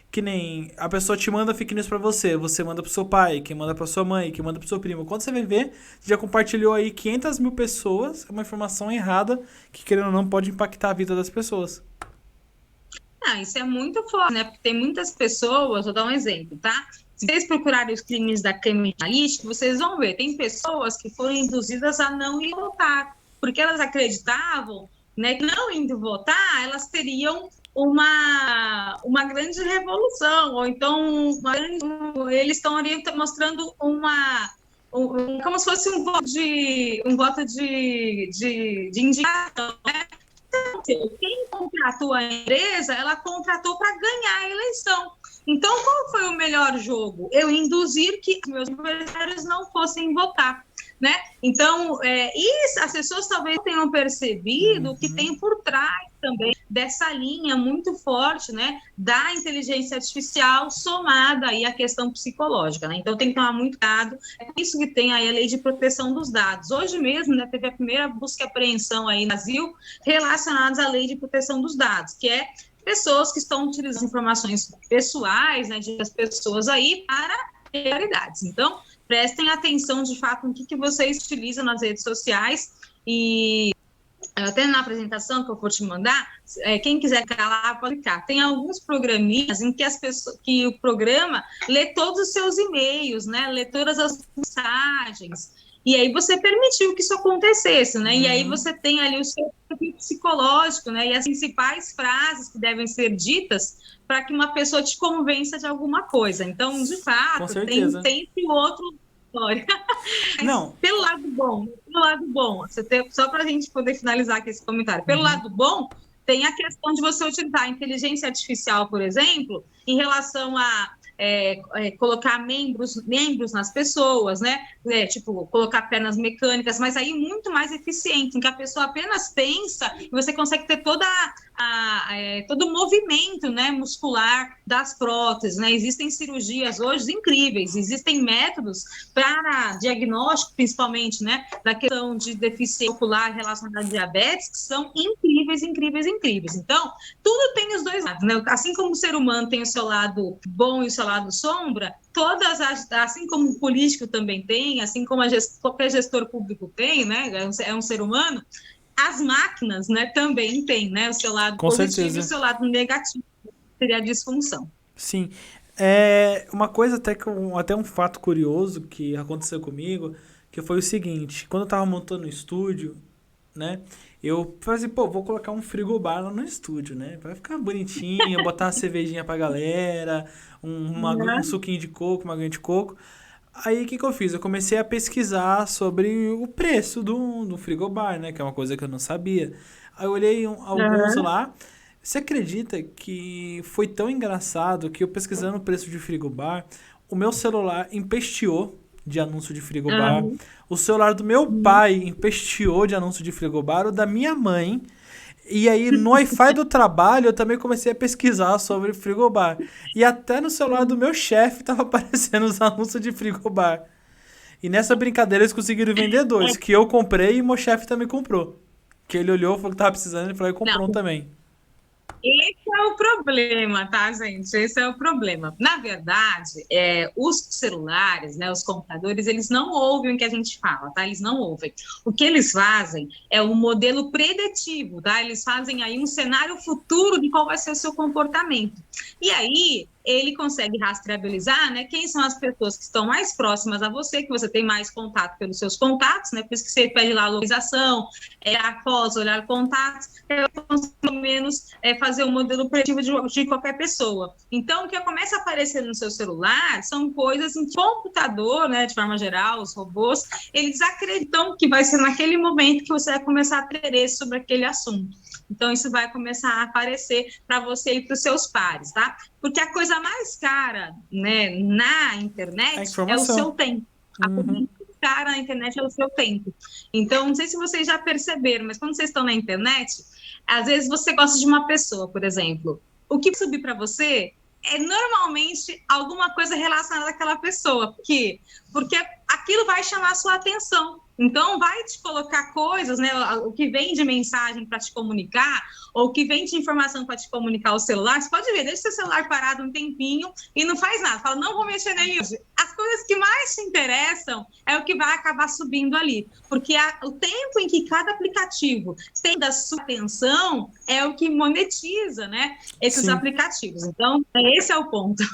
Speaker 1: que nem a pessoa te manda fake news pra você manda pro seu pai, quem manda pra sua mãe, quem manda pro seu primo. Quando você vai ver, você já compartilhou aí 500 mil pessoas, uma informação errada, que querendo ou não pode impactar a vida das pessoas.
Speaker 2: Isso é muito forte, né? Porque tem muitas pessoas, vou dar um exemplo, tá? Se vocês procurarem os crimes da Cambridge Analytica, vocês vão ver, tem pessoas que foram induzidas a não ir votar, porque elas acreditavam, né, que não indo votar, elas teriam uma grande revolução, ou então eles estão mostrando como se fosse um voto de indicação, né? Então, quem contratou a empresa, ela contratou para ganhar a eleição. Então, qual foi o melhor jogo? Eu induzir que meus adversários não fossem votar, né? Então, e as pessoas talvez tenham percebido o que tem por trás também dessa linha muito forte, né, da inteligência artificial somada aí à questão psicológica, né? Então, tem que tomar muito cuidado. É isso que tem aí a Lei de Proteção dos Dados. Hoje mesmo, né, teve a primeira busca e apreensão aí no Brasil relacionadas à Lei de Proteção dos Dados, que é pessoas que estão utilizando informações pessoais, né, das pessoas aí para realidades. Então, prestem atenção, de fato, no que vocês utilizam nas redes sociais e até na apresentação que eu vou te mandar, quem quiser calar, pode clicar. Tem alguns programinhas em que que o programa lê todos os seus e-mails, né? Lê todas as mensagens. E aí você permitiu que isso acontecesse, né? E aí você tem ali o seu psicológico, né? E as principais frases que devem ser ditas para que uma pessoa te convença de alguma coisa. Então, de fato, tem sempre o outro história.
Speaker 1: Não.
Speaker 2: Pelo lado bom, só para a gente poder finalizar aqui esse comentário, pelo lado bom, tem a questão de você utilizar a inteligência artificial, por exemplo, em relação a colocar membros nas pessoas, né? Tipo, colocar pernas mecânicas, mas aí muito mais eficiente, em que a pessoa apenas pensa e você consegue ter todo o movimento, né, muscular das próteses, né? Existem cirurgias hoje incríveis, existem métodos para diagnóstico, principalmente, né, da questão de deficiência ocular relacionada a diabetes, que são incríveis, incríveis, incríveis. Então, tudo tem os dois lados, né? Assim como o ser humano tem o seu lado bom e o seu lado sombra, assim como o político também tem, assim como qualquer gestor público tem, né? É um ser humano, as máquinas, né, também têm, né, o seu lado
Speaker 1: Com
Speaker 2: positivo
Speaker 1: certeza.
Speaker 2: e o seu lado negativo, seria a disfunção.
Speaker 1: Sim. Uma coisa até um fato curioso que aconteceu comigo, que foi o seguinte, quando eu tava montando o estúdio, né, eu falei assim, vou colocar um frigobar lá no estúdio, né, vai ficar bonitinho, botar uma cervejinha pra galera, um suquinho de coco, uma aguinha de coco. Aí o que eu fiz? Eu comecei a pesquisar sobre o preço do frigobar, né, que é uma coisa que eu não sabia. Aí eu olhei alguns lá. Você acredita que foi tão engraçado que eu pesquisando o preço de frigobar, o meu celular empesteou de anúncio de frigobar, o celular do meu pai empesteou de anúncio de frigobar, o da minha mãe. E aí no Wi-Fi do trabalho eu também comecei a pesquisar sobre frigobar. E até no celular do meu chefe tava aparecendo os anúncios de frigobar. E nessa brincadeira eles conseguiram vender dois, que eu comprei e meu chefe também comprou. Que ele olhou, falou que tava precisando, ele falou e comprou um também.
Speaker 2: Esse é o problema, tá, gente? Esse é o problema. Na verdade, os celulares, né, os computadores, eles não ouvem o que a gente fala, tá? Eles não ouvem. O que eles fazem é um modelo preditivo, tá? Eles fazem aí um cenário futuro de qual vai ser o seu comportamento. E aí, ele consegue rastreabilizar, né, quem são as pessoas que estão mais próximas a você, que você tem mais contato pelos seus contatos, né, por isso que você pede lá a localização, a foto, olhar contatos, eu consigo pelo menos fazer um modelo preditivo de qualquer pessoa. Então, o que começa a aparecer no seu celular são coisas em computador, né, de forma geral, os robôs, eles acreditam que vai ser naquele momento que você vai começar a ter interesse sobre aquele assunto. Então, isso vai começar a aparecer para você e para os seus pares, tá? Porque a coisa mais cara, né, na internet é o seu tempo. A coisa mais cara na internet é o seu tempo. Então, não sei se vocês já perceberam, mas quando vocês estão na internet, às vezes você gosta de uma pessoa, por exemplo. O que subir para você é normalmente alguma coisa relacionada àquela pessoa. Por quê? Porque aquilo vai chamar a sua atenção. Então, vai te colocar coisas, né? O que vem de mensagem para te comunicar, ou o que vem de informação para te comunicar o celular. Você pode ver, deixa seu celular parado um tempinho e não faz nada. Fala, não vou mexer nele hoje. As coisas que mais te interessam é o que vai acabar subindo ali. Porque o tempo em que cada aplicativo tem da sua atenção é o que monetiza, né? Esses aplicativos. Então, esse é o ponto.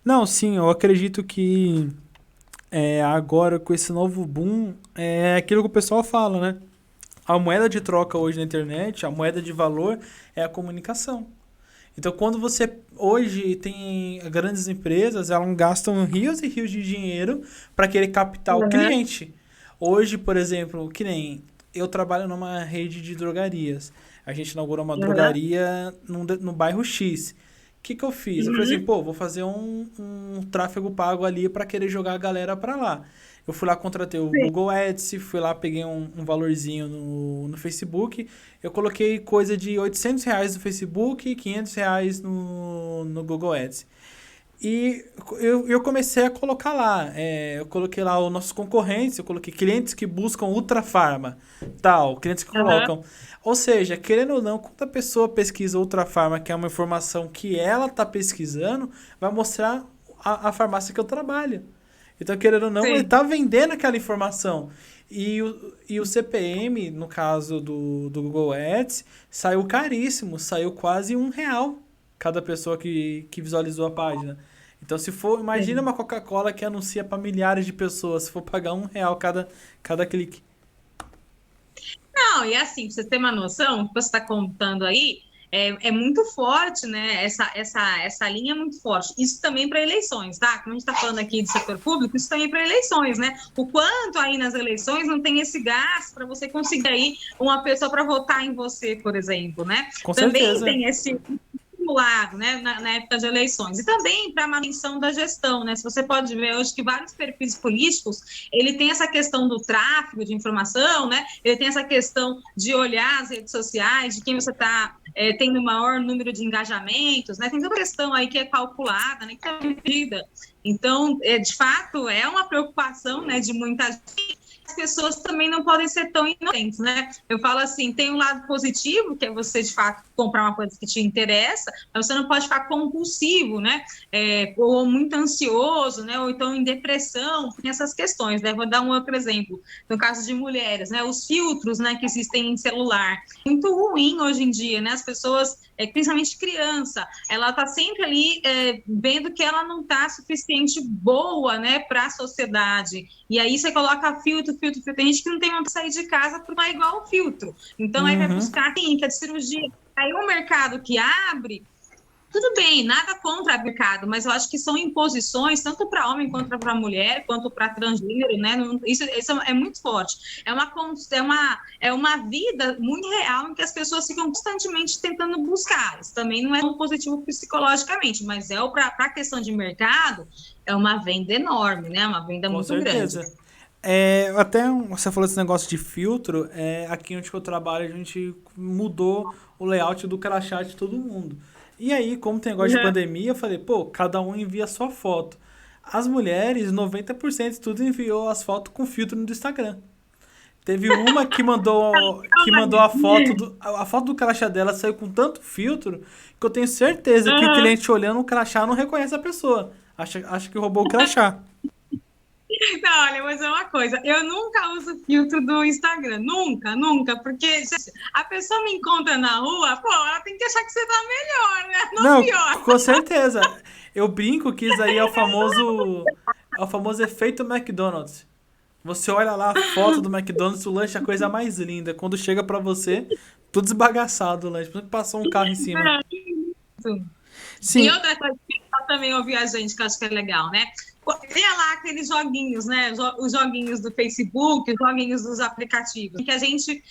Speaker 1: Não, sim, eu acredito que agora com esse novo boom, é aquilo que o pessoal fala, né? A moeda de troca hoje na internet, a moeda de valor é a comunicação. Então, quando você hoje tem grandes empresas, elas gastam rios e rios de dinheiro para querer captar o cliente. Hoje, por exemplo, que nem eu trabalho numa rede de drogarias. A gente inaugurou uma drogaria no bairro X. que eu fiz? Eu falei assim, pô, vou fazer um tráfego pago ali para querer jogar a galera para lá. Eu fui lá, contratei o
Speaker 2: Sim.
Speaker 1: Google Ads, fui lá, peguei um valorzinho no Facebook. Eu coloquei coisa de R$ 800 no Facebook e R$ 500 no Google Ads. E eu comecei a colocar lá. Eu coloquei lá os nossos concorrentes, eu coloquei clientes que buscam Ultra Farma, tal, clientes que
Speaker 2: Aham.
Speaker 1: colocam. Ou seja, querendo ou não, quando a pessoa pesquisa Ultra Farma, que é uma informação que ela está pesquisando, vai mostrar a farmácia que eu trabalho. Então, querendo ou não, ele
Speaker 2: Sim.
Speaker 1: está vendendo aquela informação. E o CPM, no caso do Google Ads, saiu caríssimo, saiu quase R$ 1 cada pessoa que visualizou a página. Então, se for, imagina
Speaker 2: Sim.
Speaker 1: uma Coca-Cola que anuncia para milhares de pessoas, se for pagar R$ 1 cada clique.
Speaker 2: Não, e assim, pra você ter uma noção, o que você está contando aí é muito forte, né? Essa linha é muito forte. Isso também para eleições, tá? Como a gente está falando aqui do setor público, isso também para eleições, né? O quanto aí nas eleições não tem esse gasto para você conseguir aí uma pessoa para votar em você, por exemplo, né?
Speaker 1: Com
Speaker 2: Também
Speaker 1: certeza.
Speaker 2: tem esse lado, né, na época de eleições, e também para a manutenção da gestão, né, se você pode ver hoje que vários perfis políticos, ele tem essa questão do tráfego de informação, né, ele tem essa questão de olhar as redes sociais, de quem você está tendo o maior número de engajamentos, né, tem toda a questão aí que é calculada, né, que é medida, então, de fato, é uma preocupação, né, de muita gente. As pessoas também não podem ser tão inocentes, né? Eu falo assim, tem um lado positivo, que é você, de fato, comprar uma coisa que te interessa, mas você não pode ficar compulsivo, né? Ou muito ansioso, né? Ou então em depressão, tem essas questões, né? Vou dar um outro exemplo, no caso de mulheres, né? Os filtros, né, que existem em celular, muito ruim hoje em dia, né? As pessoas, principalmente criança, ela está sempre ali vendo que ela não está suficiente boa, né, para a sociedade. E aí você coloca filtro, filtro, filtro. Tem gente que não tem onde sair de casa porque não é igual ao filtro. Então aí vai
Speaker 1: Uhum.
Speaker 2: buscar clínica de cirurgia. Aí o mercado que abre, tudo bem, nada contra o mercado, mas eu acho que são imposições, tanto para homem quanto para mulher, quanto para transgênero, né? Isso é muito forte. É uma vida muito real em que as pessoas ficam constantemente tentando buscar. Isso também não é tão positivo psicologicamente, mas para a questão de mercado, é uma venda enorme, né? Uma venda
Speaker 1: Com
Speaker 2: muito grande.
Speaker 1: certeza. Você falou desse negócio de filtro, aqui onde eu trabalho a gente mudou o layout do crachá de todo mundo. E aí, como tem negócio de
Speaker 2: Uhum.
Speaker 1: pandemia, eu falei, pô, cada um envia a sua foto. As mulheres, 90% tudo enviou as fotos com filtro no Instagram. Teve uma que mandou a foto do crachá dela saiu com tanto filtro que eu tenho certeza que o
Speaker 2: Uhum.
Speaker 1: cliente olhando o crachá não reconhece a pessoa. Acha que roubou o crachá.
Speaker 2: Não, olha, mas é uma coisa, eu nunca uso filtro do Instagram, nunca, nunca, porque gente, a pessoa me encontra na rua, pô, ela tem que achar que você tá melhor, né? Não
Speaker 1: Não,
Speaker 2: pior.
Speaker 1: com certeza. Eu brinco que isso aí é o famoso efeito McDonald's. Você olha lá a foto do McDonald's, o lanche é a coisa mais linda. Quando chega pra você, tudo esbagaçado o lanche, passou um carro em cima.
Speaker 2: E
Speaker 1: Sim.
Speaker 2: outra coisa que eu também ouvi a gente, que eu acho que é legal, né? Via lá aqueles joguinhos, né? Os joguinhos do Facebook, os joguinhos dos aplicativos, em que a gente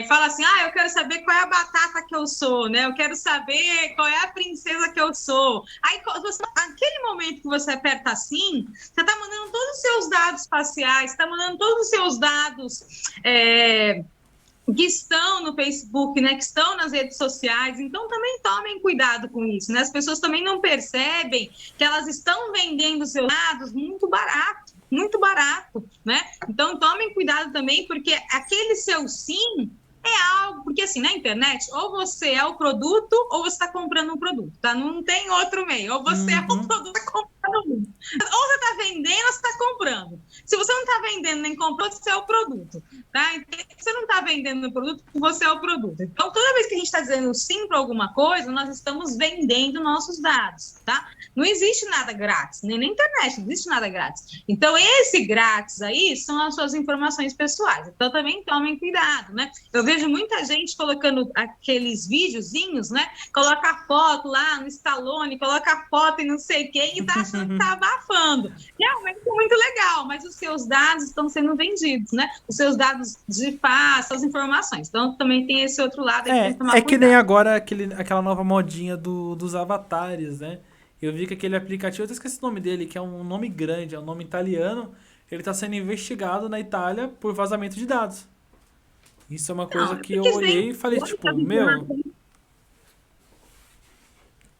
Speaker 2: fala assim: eu quero saber qual é a batata que eu sou, né? Eu quero saber qual é a princesa que eu sou. Aí, aquele momento que você aperta assim, você está mandando todos os seus dados faciais, está mandando todos os seus dados. Que estão no Facebook, né, que estão nas redes sociais, então também tomem cuidado com isso, né? As pessoas também não percebem que elas estão vendendo seus dados muito barato, né? Então tomem cuidado também, porque aquele seu sim é algo, porque assim, na internet, ou você é o produto, ou você está comprando um produto, tá? Não tem outro meio, ou você é o
Speaker 1: Uhum.
Speaker 2: produto, está comprando um. Ou você está vendendo, ou você está comprando. Se você não está vendendo nem comprando, você é o produto. Tá? Então, se você não está vendendo o produto, você é o produto. Então, toda vez que a gente está dizendo sim para alguma coisa, nós estamos vendendo nossos dados, tá? Não existe nada grátis, nem na internet, não existe nada grátis. Então, esse grátis aí são as suas informações pessoais. Então, também tomem cuidado, né? Eu vejo muita gente colocando aqueles videozinhos, né? Coloca a foto lá no Stallone, coloca a foto e não sei quem, e tá achando está abafando. Realmente é muito legal, mas os seus dados estão sendo vendidos, né? Os seus dados de face, suas informações. Então, também tem esse outro lado aí que tem que tomar
Speaker 1: É que nem
Speaker 2: cuidado.
Speaker 1: agora aquela nova modinha dos avatares, né? Eu vi que aquele aplicativo, eu até esqueci o nome dele, que é um nome grande, é um nome italiano, ele está sendo investigado na Itália por vazamento de dados. Isso é uma
Speaker 2: Não,
Speaker 1: coisa
Speaker 2: é
Speaker 1: que eu
Speaker 2: porque
Speaker 1: olhei e falei,
Speaker 2: hoje
Speaker 1: tipo,
Speaker 2: as
Speaker 1: meu,
Speaker 2: informações.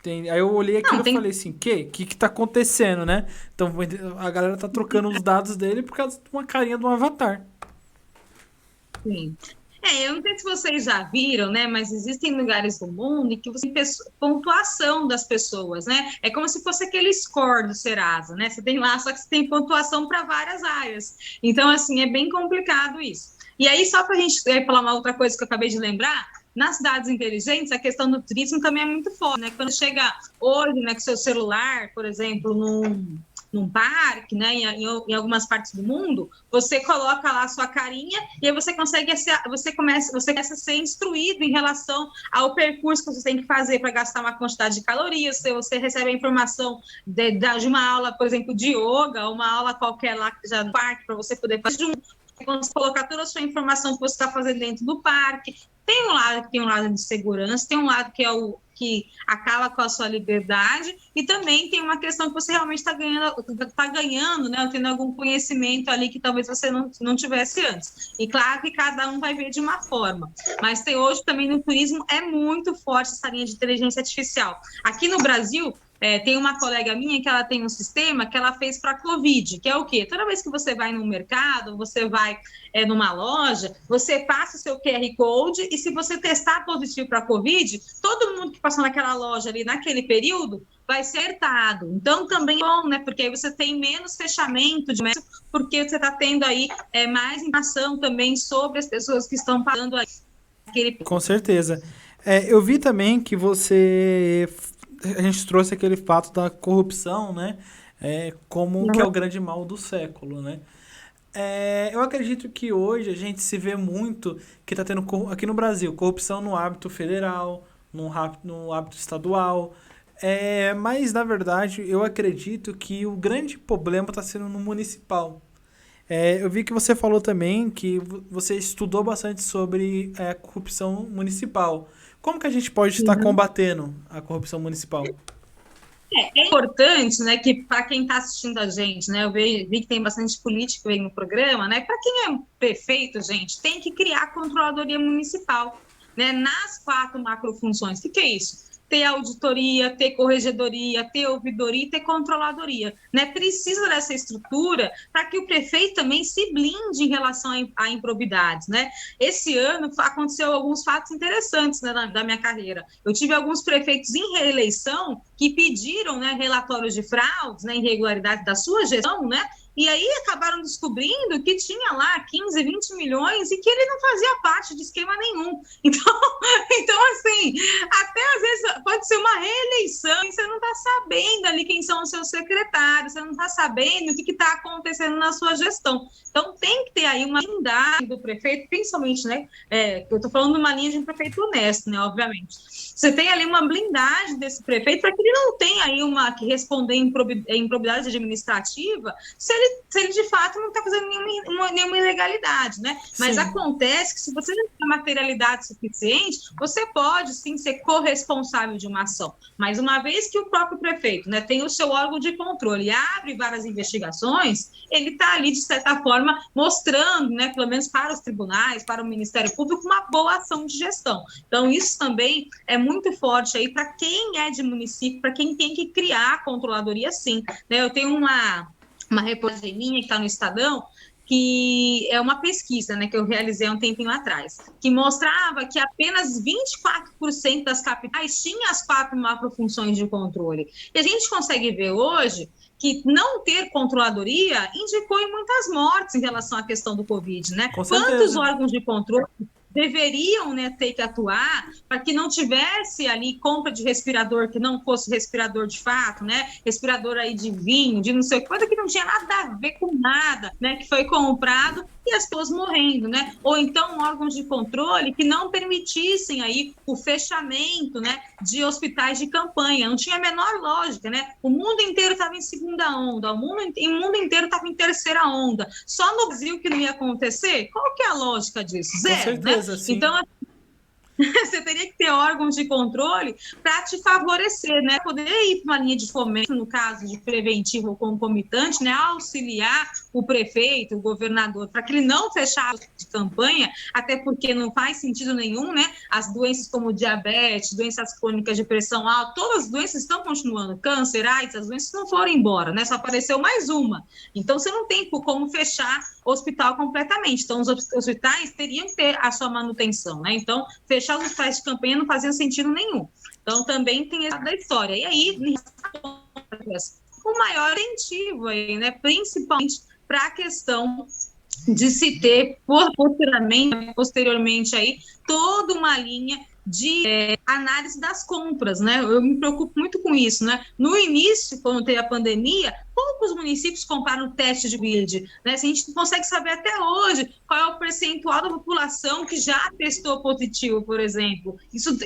Speaker 1: aí eu olhei
Speaker 2: Não,
Speaker 1: aquilo e
Speaker 2: tem.
Speaker 1: falei assim, que tá acontecendo, né? Então a galera tá trocando os dados dele por causa de uma carinha de um avatar.
Speaker 2: Sim. Eu não sei se vocês já viram, né? Mas existem lugares do mundo em que você tem pontuação das pessoas, né? É como se fosse aquele score do Serasa, né? Você tem lá, só que você tem pontuação para várias áreas. Então, assim, é bem complicado isso. E aí, só para a gente falar uma outra coisa que eu acabei de lembrar, nas cidades inteligentes, a questão do turismo também é muito forte, né? Quando chega hoje, né, com seu celular, por exemplo, num parque, né, em algumas partes do mundo, você coloca lá a sua carinha e aí você começa a ser instruído em relação ao percurso que você tem que fazer para gastar uma quantidade de calorias, você recebe a informação de uma aula, por exemplo, de yoga, uma aula qualquer lá já no parque para você poder fazer junto, quando você colocar toda a sua informação que você está fazendo dentro do parque. Tem um lado que tem um lado de segurança, tem um lado que é o que acaba com a sua liberdade, e também tem uma questão que você realmente está ganhando, né, tendo algum conhecimento ali que talvez você não tivesse antes. E claro que cada um vai ver de uma forma, mas tem hoje também no turismo é muito forte essa linha de inteligência artificial. Aqui no Brasil, tem uma colega minha que ela tem um sistema que ela fez para a Covid, que é o quê? Toda vez que você vai no mercado, você vai numa loja, você passa o seu QR Code e se você testar positivo para a Covid, todo mundo que passou naquela loja ali naquele período vai ser acertado. Então, também é bom, né? Porque aí você tem menos fechamento de comércio, porque você está tendo aí mais informação também sobre as pessoas que estão pagando aquele.
Speaker 1: Com certeza. Eu vi também que a gente trouxe aquele fato da corrupção, né? Como que é o grande mal do século, né? Eu acredito que hoje a gente se vê muito que está tendo aqui no Brasil corrupção no âmbito federal, no âmbito estadual. Mas, na verdade, eu acredito que o grande problema está sendo no municipal. Eu vi que você falou também que você estudou bastante sobre corrupção municipal. Como que a gente pode estar combatendo a corrupção municipal?
Speaker 2: É importante, né, que para quem está assistindo a gente, né, eu vi que tem bastante político aí no programa, né, para quem é prefeito, gente, tem que criar a controladoria municipal, né, nas 4 macrofunções. O que é isso? Ter auditoria, ter corregedoria, ter ouvidoria e ter controladoria, né? Precisa dessa estrutura para que o prefeito também se blinde em relação a improbidades, né? Esse ano aconteceu alguns fatos interessantes, né, da minha carreira. Eu tive alguns prefeitos em reeleição que pediram, né, relatórios de fraudes, né, irregularidades da sua gestão, né? E aí acabaram descobrindo que tinha lá 15, 20 milhões e que ele não fazia parte de esquema nenhum. Então assim, até às vezes pode ser uma reeleição e você não está sabendo ali quem são os seus secretários, você não está sabendo o que está acontecendo na sua gestão. Então tem que ter aí uma blindagem do prefeito, principalmente, né? Eu estou falando de uma linha de um prefeito honesto, né? Obviamente. Você tem ali uma blindagem desse prefeito para que ele não tenha aí que responder em improbidade administrativa se ele de fato não está fazendo nenhuma ilegalidade, né? Mas
Speaker 1: Sim.
Speaker 2: Acontece que se você não tem materialidade suficiente, você pode sim ser corresponsável de uma ação. Mas uma vez que o próprio prefeito, né, tem o seu órgão de controle e abre várias investigações, ele está ali, de certa forma, mostrando, né, pelo menos para os tribunais, para o Ministério Público, uma boa ação de gestão. Então, isso também é muito forte aí para quem é de município, para quem tem que criar a controladoria, sim. Né? Eu tenho uma reportagem minha que está no Estadão, que é uma pesquisa, né, que eu realizei há um tempinho atrás, que mostrava que apenas 24% das capitais tinham as 4 macrofunções de controle. E a gente consegue ver hoje que não ter controladoria indicou em muitas mortes em relação à questão do Covid, né?
Speaker 1: Com
Speaker 2: Quantos
Speaker 1: certeza.
Speaker 2: órgãos de controle deveriam, né, ter que atuar para que não tivesse ali compra de respirador que não fosse respirador de fato, né, respirador aí de vinho, de não sei o que, coisa que não tinha nada a ver com nada, né, que foi comprado e as pessoas morrendo, né, ou então órgãos de controle que não permitissem aí o fechamento, né, de hospitais de campanha, não tinha a menor lógica, né, o mundo inteiro estava em segunda onda, o mundo inteiro estava em terceira onda, só no Brasil que não ia acontecer? Qual que é a lógica disso?
Speaker 1: Com
Speaker 2: Zero, né?
Speaker 1: certeza, sim.
Speaker 2: Então, você teria que ter órgãos de controle para te favorecer, né? Poder ir para uma linha de fomento, no caso de preventivo ou concomitante, né? Auxiliar o prefeito, o governador, para que ele não fechasse de campanha, até porque não faz sentido nenhum, né? As doenças como diabetes, doenças crônicas de pressão alta, todas as doenças estão continuando. Câncer, AIDS, as doenças não foram embora, né? Só apareceu mais uma. Então, você não tem como fechar o hospital completamente. Então, os hospitais teriam que ter a sua manutenção, né? Então, fechar os hospitais de campanha não fazia sentido nenhum. Então, também tem essa da história. E aí, o maior incentivo aí, né? Principalmente para a questão de se ter posteriormente aí toda uma linha de análise das compras, né? Eu me preocupo muito com isso, né? No início, quando teve a pandemia, poucos municípios compraram teste de Covid, né? Se a gente consegue saber até hoje qual é o percentual da população que já testou positivo, por exemplo. Isso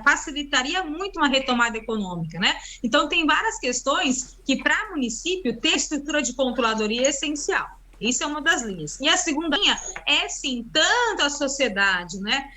Speaker 2: facilitaria muito uma retomada econômica, né? Então, tem várias questões que, para município, ter estrutura de controladoria é essencial. Isso é uma das linhas. E a segunda linha é, sim, tanto a sociedade, né,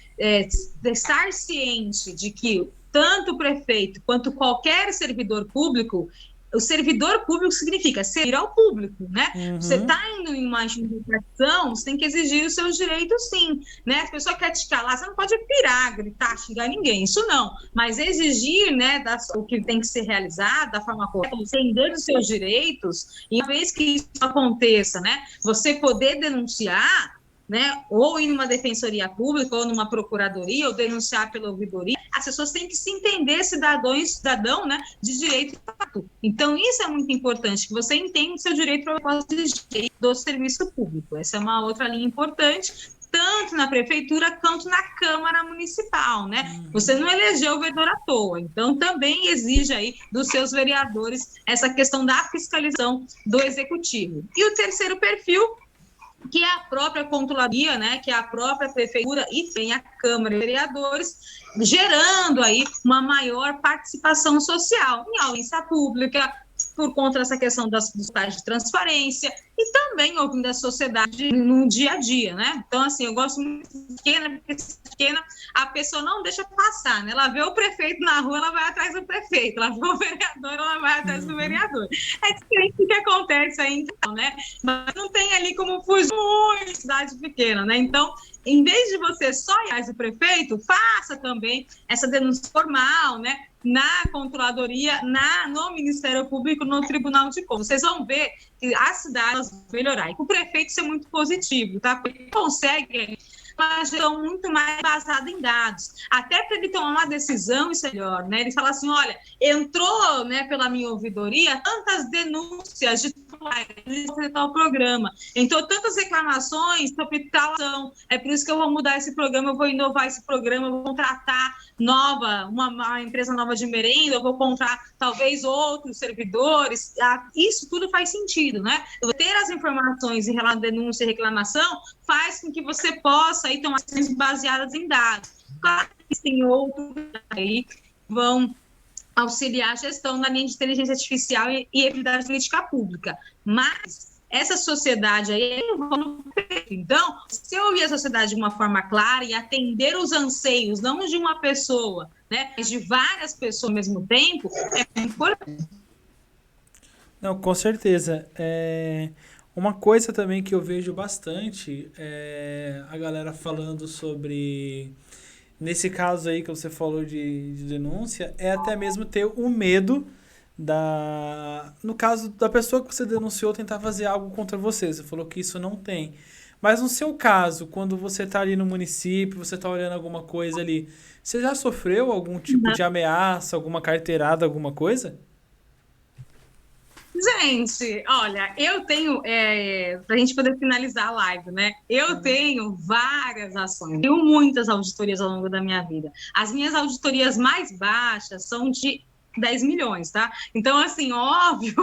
Speaker 2: estar ciente de que tanto o prefeito quanto qualquer servidor público, o servidor público significa servir ao público, né?
Speaker 1: Uhum.
Speaker 2: Você está indo em uma instituição, você tem que exigir os seus direitos, sim, né? A pessoa quer te calar, você não pode pirar, gritar, xingar ninguém, isso não. Mas exigir, né, o que tem que ser realizado da forma correta, entender os seus direitos, e uma vez que isso aconteça, né, você poder denunciar, né, ou ir numa defensoria pública, ou numa procuradoria, ou denunciar pela ouvidoria, as pessoas têm que se entender cidadão, né, de direito e fato. Então, isso é muito importante, que você entenda o seu direito do serviço público. Essa é uma outra linha importante, tanto na prefeitura quanto na Câmara Municipal, né? Você não elegeu o vereador à toa, então também exige aí dos seus vereadores essa questão da fiscalização do executivo. E o terceiro perfil, que é a própria controladoria, né, que é a própria prefeitura e tem a Câmara de Vereadores, gerando aí uma maior participação social em audiência pública, por conta dessa questão dos tais de transparência e também ouvindo a sociedade no dia a dia, né? Então, assim, eu gosto muito de pequena, porque pequena a pessoa não deixa passar, né? Ela vê o prefeito na rua, ela vai atrás do prefeito, ela vê o vereador, ela vai atrás do vereador. É diferente do que acontece aí, então, né? Mas não tem ali como fugir muito cidade pequena, né? Então, em vez de você só ir atrás do prefeito, faça também essa denúncia formal, né? Na controladoria, no Ministério Público, no Tribunal de Contas. Vocês vão ver que as cidades vão melhorar. E com o prefeito isso é muito positivo, tá? Porque ele consegue uma gestão muito mais baseada em dados. Até para ele tomar uma decisão, isso é melhor, né? Ele fala assim, olha, entrou, né, pela minha ouvidoria tantas denúncias de tal programa, entrou tantas reclamações sobre tal ação, é por isso que eu vou mudar esse programa, eu vou inovar esse programa, eu vou contratar uma empresa nova de merenda, eu vou contratar talvez outros servidores, isso tudo faz sentido, né? Ter as informações em relação à denúncia e reclamação faz com que você possa aí tomar decisões baseadas em dados. Claro que tem outros aí que vão auxiliar a gestão na linha de inteligência artificial e equidade política pública. Mas essa sociedade aí, então, se eu ouvir a sociedade de uma forma clara e atender os anseios, não de uma pessoa, né, mas de várias pessoas ao mesmo tempo, é importante.
Speaker 1: Não, com certeza. Uma coisa também que eu vejo bastante é a galera falando sobre, nesse caso aí que você falou de denúncia, é até mesmo ter o medo no caso da pessoa que você denunciou tentar fazer algo contra você. Você falou que isso não tem. Mas no seu caso, quando você está ali no município, você está olhando alguma coisa ali, você já sofreu algum tipo de ameaça, alguma carteirada, alguma coisa?
Speaker 2: Gente, olha, eu tenho, para a gente poder finalizar a live, né? Eu tenho várias ações, tenho muitas auditorias ao longo da minha vida. As minhas auditorias mais baixas são de 10 milhões, tá? Então, assim, óbvio,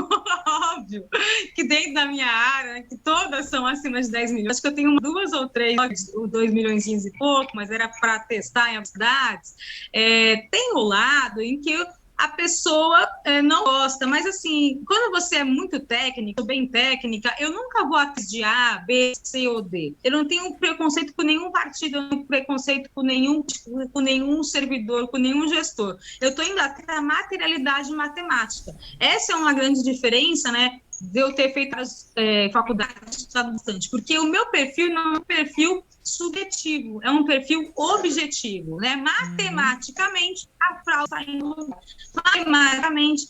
Speaker 2: óbvio, que dentro da minha área, né, que todas são acima de 10 milhões, acho que eu tenho duas ou três, 2 milhões e pouco, mas era para testar em cidades. Tem o lado em que a pessoa não gosta, mas assim, quando você é muito técnico, bem técnica, eu nunca vou atrás de A, B, C ou D. Eu não tenho preconceito com nenhum partido, eu não tenho preconceito com nenhum servidor, com nenhum gestor. Eu estou indo até a materialidade matemática. Essa é uma grande diferença, né? De eu ter feito as faculdades, estudado bastante, porque o meu perfil não é um perfil subjetivo, é um perfil objetivo, né? Matematicamente, a fraude está em lugar. Matematicamente,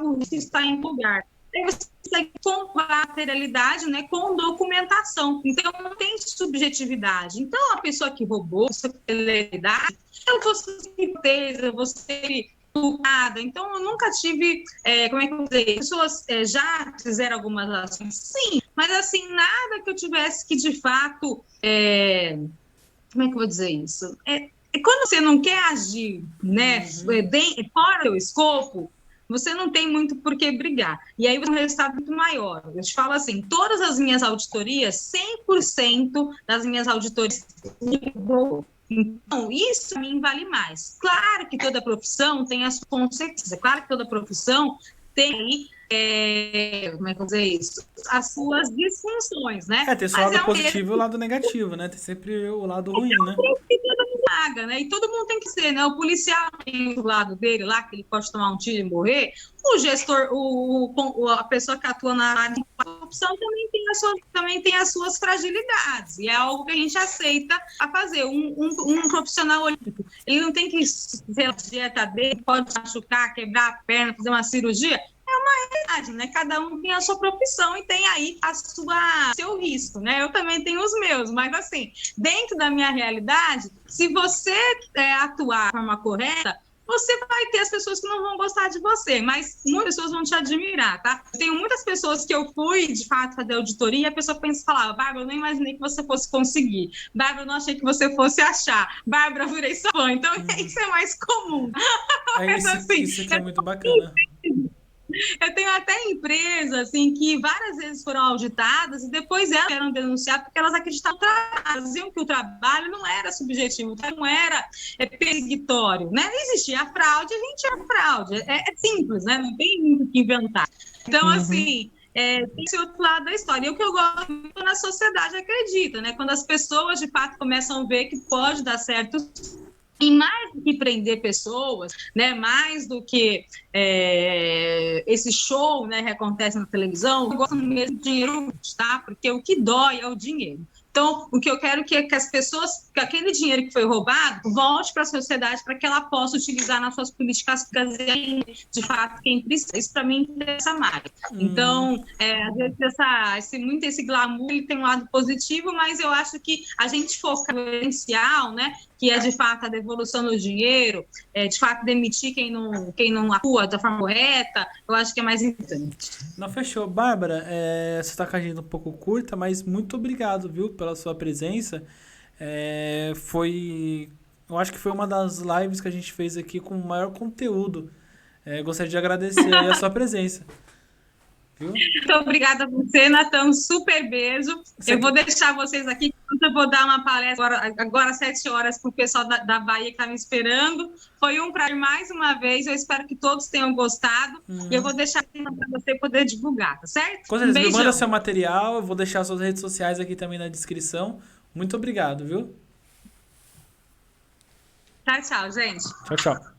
Speaker 2: o risco está em lugar. Aí você consegue comprovar a materialidade, né, com documentação. Então, não tem subjetividade. Então, a pessoa que roubou, subjetividade, eu vou ser certeza, eu vou ser educada. Então, eu nunca tive, como é que eu vou dizer, pessoas já fizeram algumas ações, sim, mas assim, nada que eu tivesse que, de fato, como é que eu vou dizer isso? Quando você não quer agir, né, fora do escopo, você não tem muito por que brigar. E aí, um resultado muito maior. Eu te falo assim, todas as minhas auditorias, 100% das minhas auditorias, então, isso para mim vale mais. Claro que toda profissão tem as consequências, claro que toda profissão tem como é que eu vou dizer isso? As suas disfunções, né?
Speaker 1: Tem só o lado positivo e o lado negativo, né? Tem sempre o lado ruim, né?
Speaker 2: Paga, né? E todo mundo tem que ser, né? O policial tem o lado dele lá, que ele pode tomar um tiro e morrer. O gestor, a pessoa que atua na área de corrupção também tem as suas fragilidades. E é algo que a gente aceita a fazer. Um profissional olímpico, ele não tem que ser a dieta dele, pode machucar, quebrar a perna, fazer uma cirurgia. É uma realidade, né? Cada um tem a sua profissão e tem aí seu risco, né? Eu também tenho os meus, mas assim, dentro da minha realidade, se você atuar de forma correta, você vai ter as pessoas que não vão gostar de você, mas muitas pessoas vão te admirar, tá? Eu tenho muitas pessoas que eu fui, de fato, fazer auditoria e a pessoa falava, Bárbara, eu não imaginei que você fosse conseguir. Bárbara, eu não achei que você fosse achar. Bárbara, eu virei sua fã. Então, isso é mais comum.
Speaker 1: Mas, assim, isso que é muito bacana.
Speaker 2: Eu tenho até empresas assim, que várias vezes foram auditadas e depois elas queriam denunciar porque elas acreditavam que o trabalho não era subjetivo, não era perseguitório, né? Não existia a fraude, a gente era fraude. É simples, né? Não tem muito o que inventar. Então, assim, tem esse outro lado da história. E o que eu gosto muito na sociedade acredita, né? Quando as pessoas, de fato, começam a ver que pode dar certo. E mais do que prender pessoas, né, mais do que esse show, né, que acontece na televisão, eu gosto mesmo de dinheiro, tá? Porque o que dói é o dinheiro. Então, o que eu quero que as pessoas, que aquele dinheiro que foi roubado, volte para a sociedade para que ela possa utilizar nas suas políticas públicas de fato quem precisa. Isso para mim interessa mais. Então, às vezes esse glamour ele tem um lado positivo, mas eu acho que a gente foca no essencial, né? Que é de fato a devolução do dinheiro, de fato demitir quem não atua da forma correta, eu acho que é mais importante.
Speaker 1: Não, fechou. Bárbara, você está com a agenda um pouco curta, mas muito obrigado, viu, pela sua presença. Eu acho que foi uma das lives que a gente fez aqui com o maior conteúdo. Gostaria de agradecer aí a sua presença. Viu?
Speaker 2: Muito obrigada a você, Natan. Super beijo. Eu vou deixar vocês aqui. Eu vou dar uma palestra agora às 7 horas para o pessoal da Bahia que está me esperando. Foi um prazer mais uma vez. Eu espero que todos tenham gostado. E eu vou deixar aqui para você poder divulgar, tá certo?
Speaker 1: Com certeza, me manda seu material. Eu vou deixar suas redes sociais aqui também na descrição. Muito obrigado, viu?
Speaker 2: Tchau, tchau, gente.
Speaker 1: Tchau, tchau.